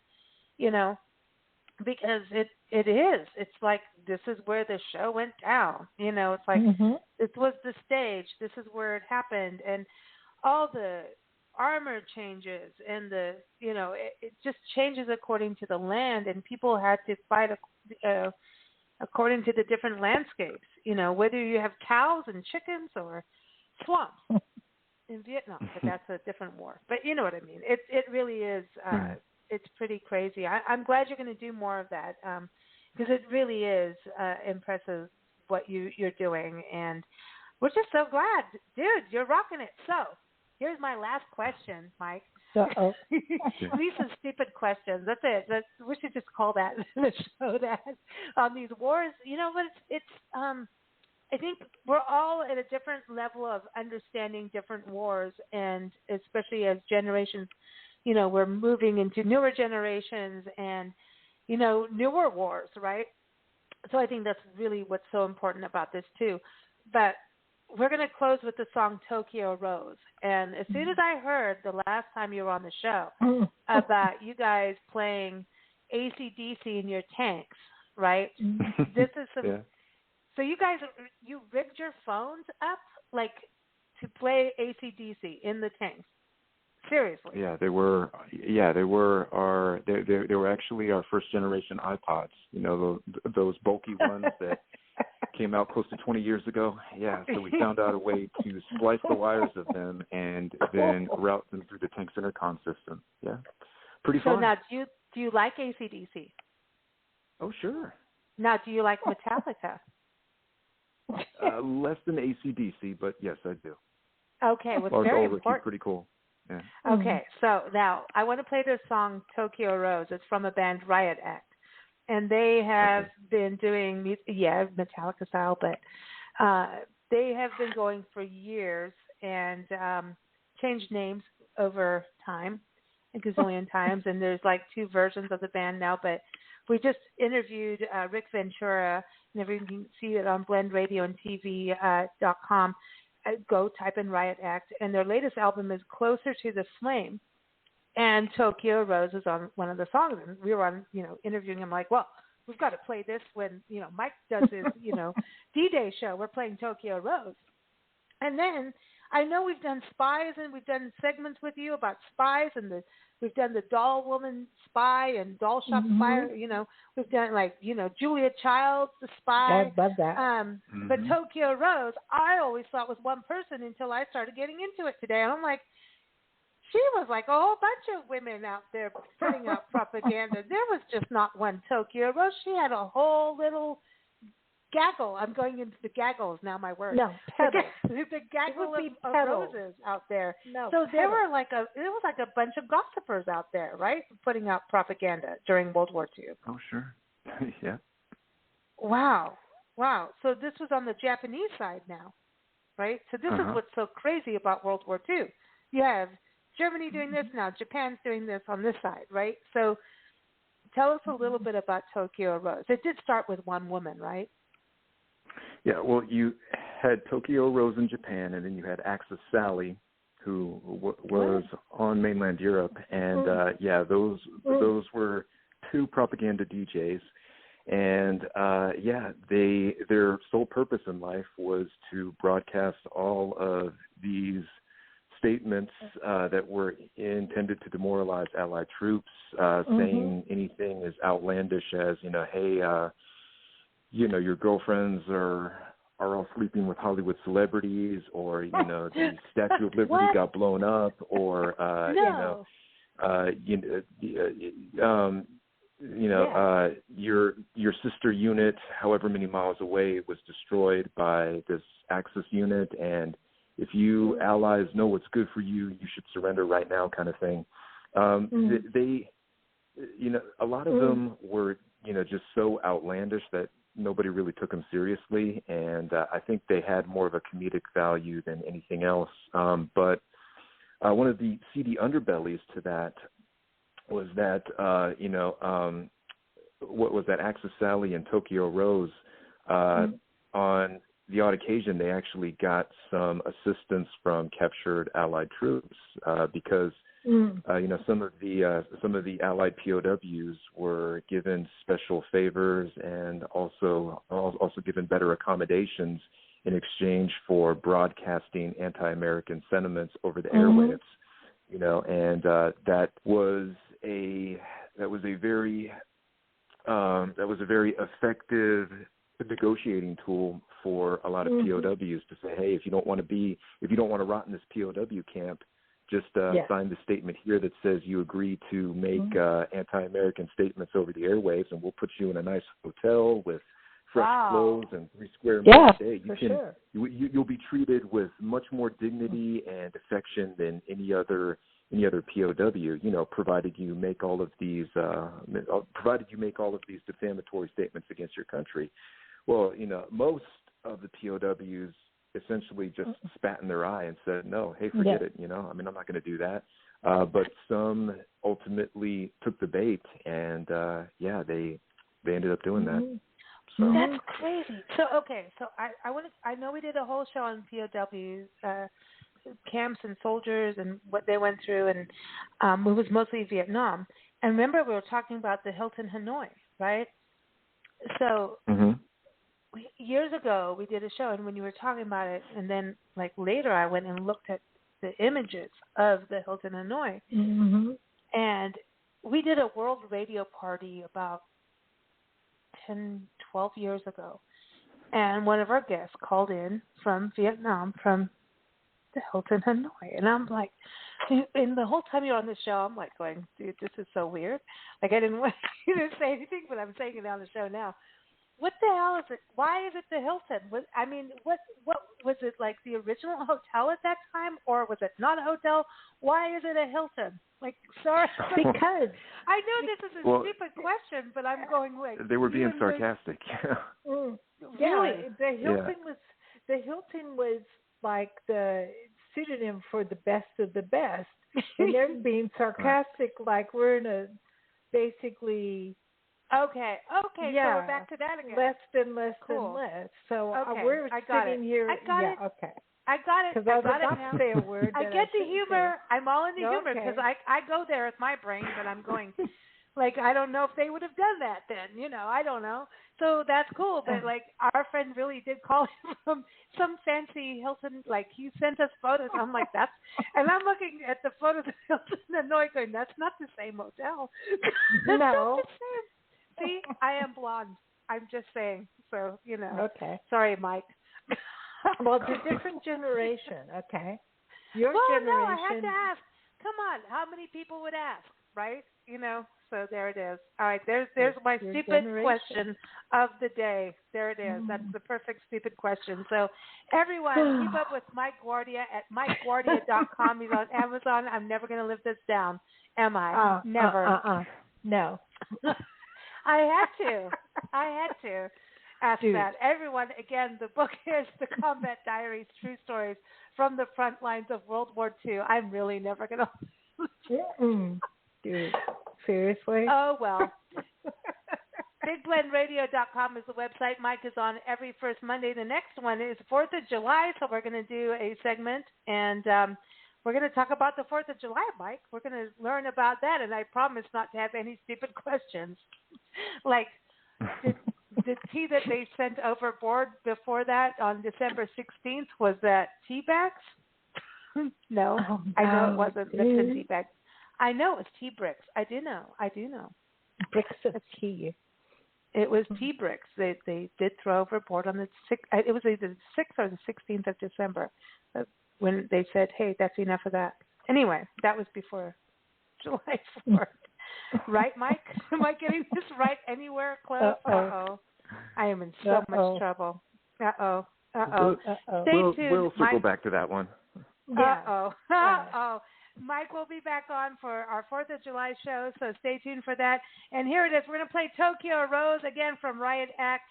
because it is. It's like, this is where the show went down. It's like, this was the stage. This is where it happened. And all the armor changes and it just changes according to the land, and people had to fight according to the different landscapes, whether you have cows and chickens or, swamps in Vietnam, but that's a different war. But you know what I mean. It really is. It's pretty crazy. I'm glad you're going to do more of that because it really is impressive what you're doing, and we're just so glad, dude. You're rocking it. So here's my last question, Mike. Uh-oh. These are stupid questions. That's it. We should just call that the show that on these wars. You know, but it's I think we're all at a different level of understanding different wars, and especially as generations, you know, we're moving into newer generations and, you know, newer wars, right? So I think that's really what's so important about this too. But we're going to close with the song Tokyo Rose. And as soon as I heard the last time you were on the show about you guys playing AC/DC in your tanks, right? This is some. Yeah. So you guys, you rigged your phones up like to play AC/DC in the tanks. Seriously. Yeah, they were. Yeah, they were our. They were actually our first generation iPods. You know, those bulky ones that came out close to 20 years ago. Yeah, so we found out a way to splice the wires of them and then route them through the tank's intercom system. Yeah, pretty fun. So now, do you like AC/DC? Oh, sure. Now, do you like Metallica? Less than AC/DC, but yes, I do. Okay, well, Lars very Ulrich is important. pretty cool. Yeah. Okay, so now I want to play this song Tokyo Rose. It's from a band Riot Act. And they have been doing, Metallica style, but they have been going for years and changed names over time, a gazillion times. And there's like two versions of the band now. But we just interviewed Rick Ventura, and everyone can see it on blendradioandtv.com. Go type in Riot Act. And their latest album is Closer to the Flame. And Tokyo Rose is on one of the songs. And we were on, interviewing him like, well, we've got to play this when, Mike does his, DDay show. We're playing Tokyo Rose. And then I know we've done spies and we've done segments with you about spies and we've done the doll woman spy and doll shop spy. We've done Julia Childs, the spy. I love that. But Tokyo Rose, I always thought was one person until I started getting into it today. And I'm like, she was like a whole bunch of women out there putting out propaganda. There was just not one Tokyo Rose. She had a whole little gaggle. I'm going into the gaggle is now my word. No, pedal. The gaggle of roses out there. No, so there pedal. were it was like a bunch of gossipers out there, right, putting out propaganda during World War II. Oh, sure. Yeah. Wow. So this was on the Japanese side now, right? So this is what's so crazy about World War II. You have Germany doing this now, Japan's doing this on this side, right? So tell us a little bit about Tokyo Rose. It did start with one woman, right? Yeah, well, you had Tokyo Rose in Japan, and then you had Axis Sally, who was on mainland Europe, and those were two propaganda DJs, and their sole purpose in life was to broadcast all of these statements that were intended to demoralize Allied troops, saying anything as outlandish as, hey, your girlfriends are all sleeping with Hollywood celebrities, or, the Statue of Liberty got blown up, or, your sister unit, however many miles away, was destroyed by this Axis unit, and if you allies know what's good for you, you should surrender right now, kind of thing. They, a lot of them were, just so outlandish that nobody really took them seriously, and I think they had more of a comedic value than anything else. But one of the seedy underbellies to that was that, what was that, Axis Sally and Tokyo Rose, on the odd occasion, they actually got some assistance from captured Allied troops because some of the Allied POWs were given special favors and also given better accommodations in exchange for broadcasting anti-American sentiments over the airwaves. And that was a very effective a negotiating tool for a lot of POWs to say, hey, if you don't want to rot in this POW camp, just sign the statement here that says you agree to make anti-American statements over the airwaves, and we'll put you in a nice hotel with fresh clothes and 3 square meals a day. You'll be treated with much more dignity and affection than any other POW, provided you make all of these defamatory statements against your country. Well, most of the POWs essentially just spat in their eye and said, no, hey, forget it. I'm not going to do that. But some ultimately took the bait, and they ended up doing that. So. That's crazy. So I know we did a whole show on POWs, camps and soldiers and what they went through, and it was mostly Vietnam. And remember, we were talking about the Hilton Hanoi, right? So years ago, we did a show, and when you were talking about it, and then later, I went and looked at the images of the Hilton Hanoi, and we did a world radio party about 10, 12 years ago, and one of our guests called in from Vietnam, from the Hilton Hanoi, and I'm like, and the whole time you're on the show, I'm like going, dude, this is so weird. I didn't want you to say anything, but I'm saying it on the show now. What the hell is it? Why is it the Hilton? What was it, like the original hotel at that time, or was it not a hotel? Why is it a Hilton? Sorry. Because I know this is a stupid question, but I'm going they were being sarcastic. Really? The Hilton was like the pseudonym for the best of the best, and they're being sarcastic, like we're in a basically. Okay. Yeah. So we're back to that again. Less than less. So we're sitting here. I got it. Okay. I got it. Because I was about to say a word. I get the humor. I'm all in the humor Okay. because I go there with my brain, but I'm going I don't know if they would have done that then. I don't know. So that's cool. But our friend really did call from some fancy Hilton. He sent us photos. I'm like, that's, and I'm looking at the photos of Hilton Hanoi going, that's not the same hotel. That's no. not the same. See, I am blonde. I'm just saying. So, Okay. Sorry, Mike. Well, it's a different generation, okay? Your generation. No, I had to ask. Come on, how many people would ask, right? So there it is. All right, there's my stupid question of the day. There it is. That's the perfect stupid question. So everyone, keep up with Mike Guardia at MikeGuardia.com. He's on Amazon. I'm never going to live this down, am I? Never. No. I had to ask that. Everyone, again, the book is The Combat Diaries, True Stories from the Front Lines of World War II. I'm really never going to... Dude, seriously? Oh, well. BigBlendRadio.com is the website. Mike is on every first Monday. The next one is 4th of July, so we're going to do a segment, and we're going to talk about the 4th of July, Mike. We're going to learn about that, and I promise not to have any stupid questions. The tea that they sent overboard before that on December 16th, was that tea bags? No, I know it wasn't Lipton tea bags. I know it was tea bricks. I do know. Bricks of tea. It was tea bricks. They did throw overboard on the 6th. It was either the 6th or the 16th of December when they said, hey, that's enough of that. Anyway, that was before July 4th. Right, Mike? Am I getting this right anywhere close? Uh-oh. I am in so much trouble. Uh-oh. Stay tuned. We'll circle back to that one. Uh-oh. Uh-oh. Mike will be back on for our 4th of July show, so stay tuned for that. And here it is. We're going to play Tokyo Rose again from Riot Act,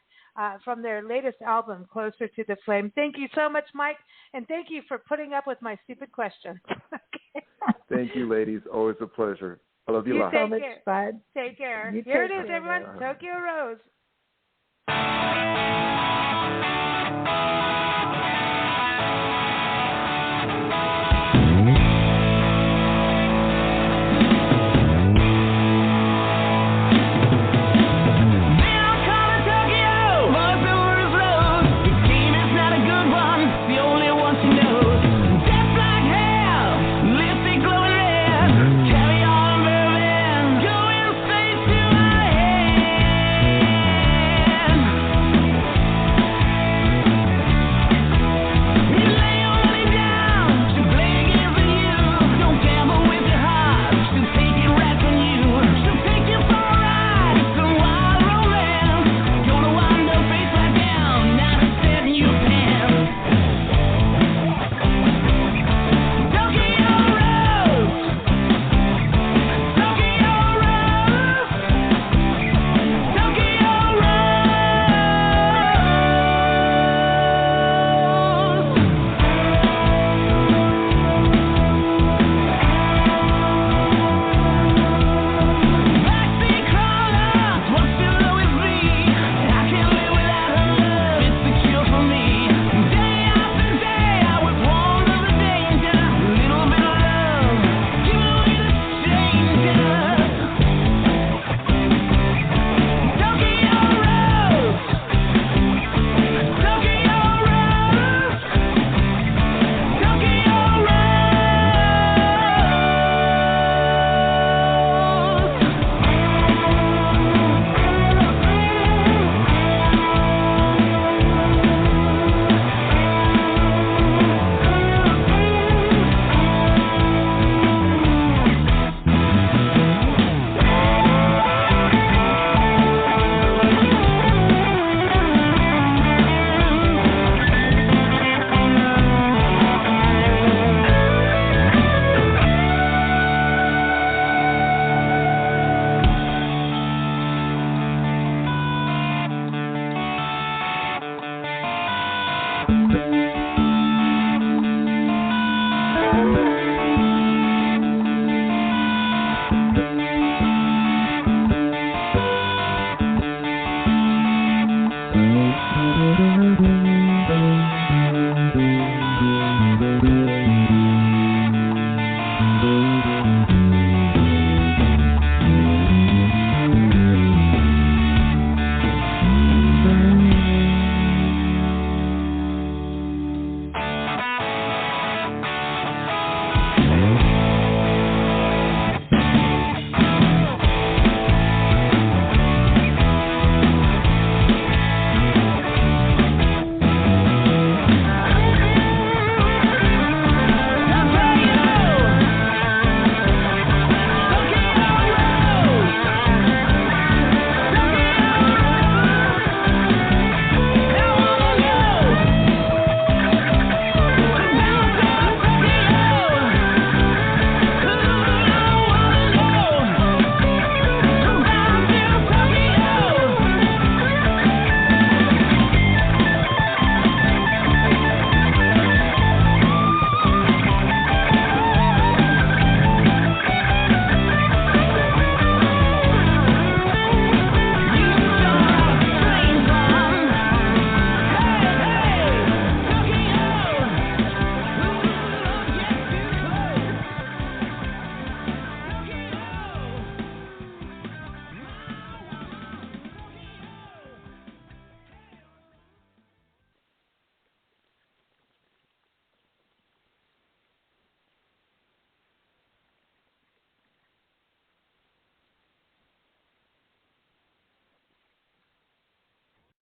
from their latest album, Closer to the Flame. Thank you so much, Mike, and thank you for putting up with my stupid question. Thank you, ladies. Always a pleasure. I love you a lot. Take care. Take care. Here it is, everyone. Tokyo Rose.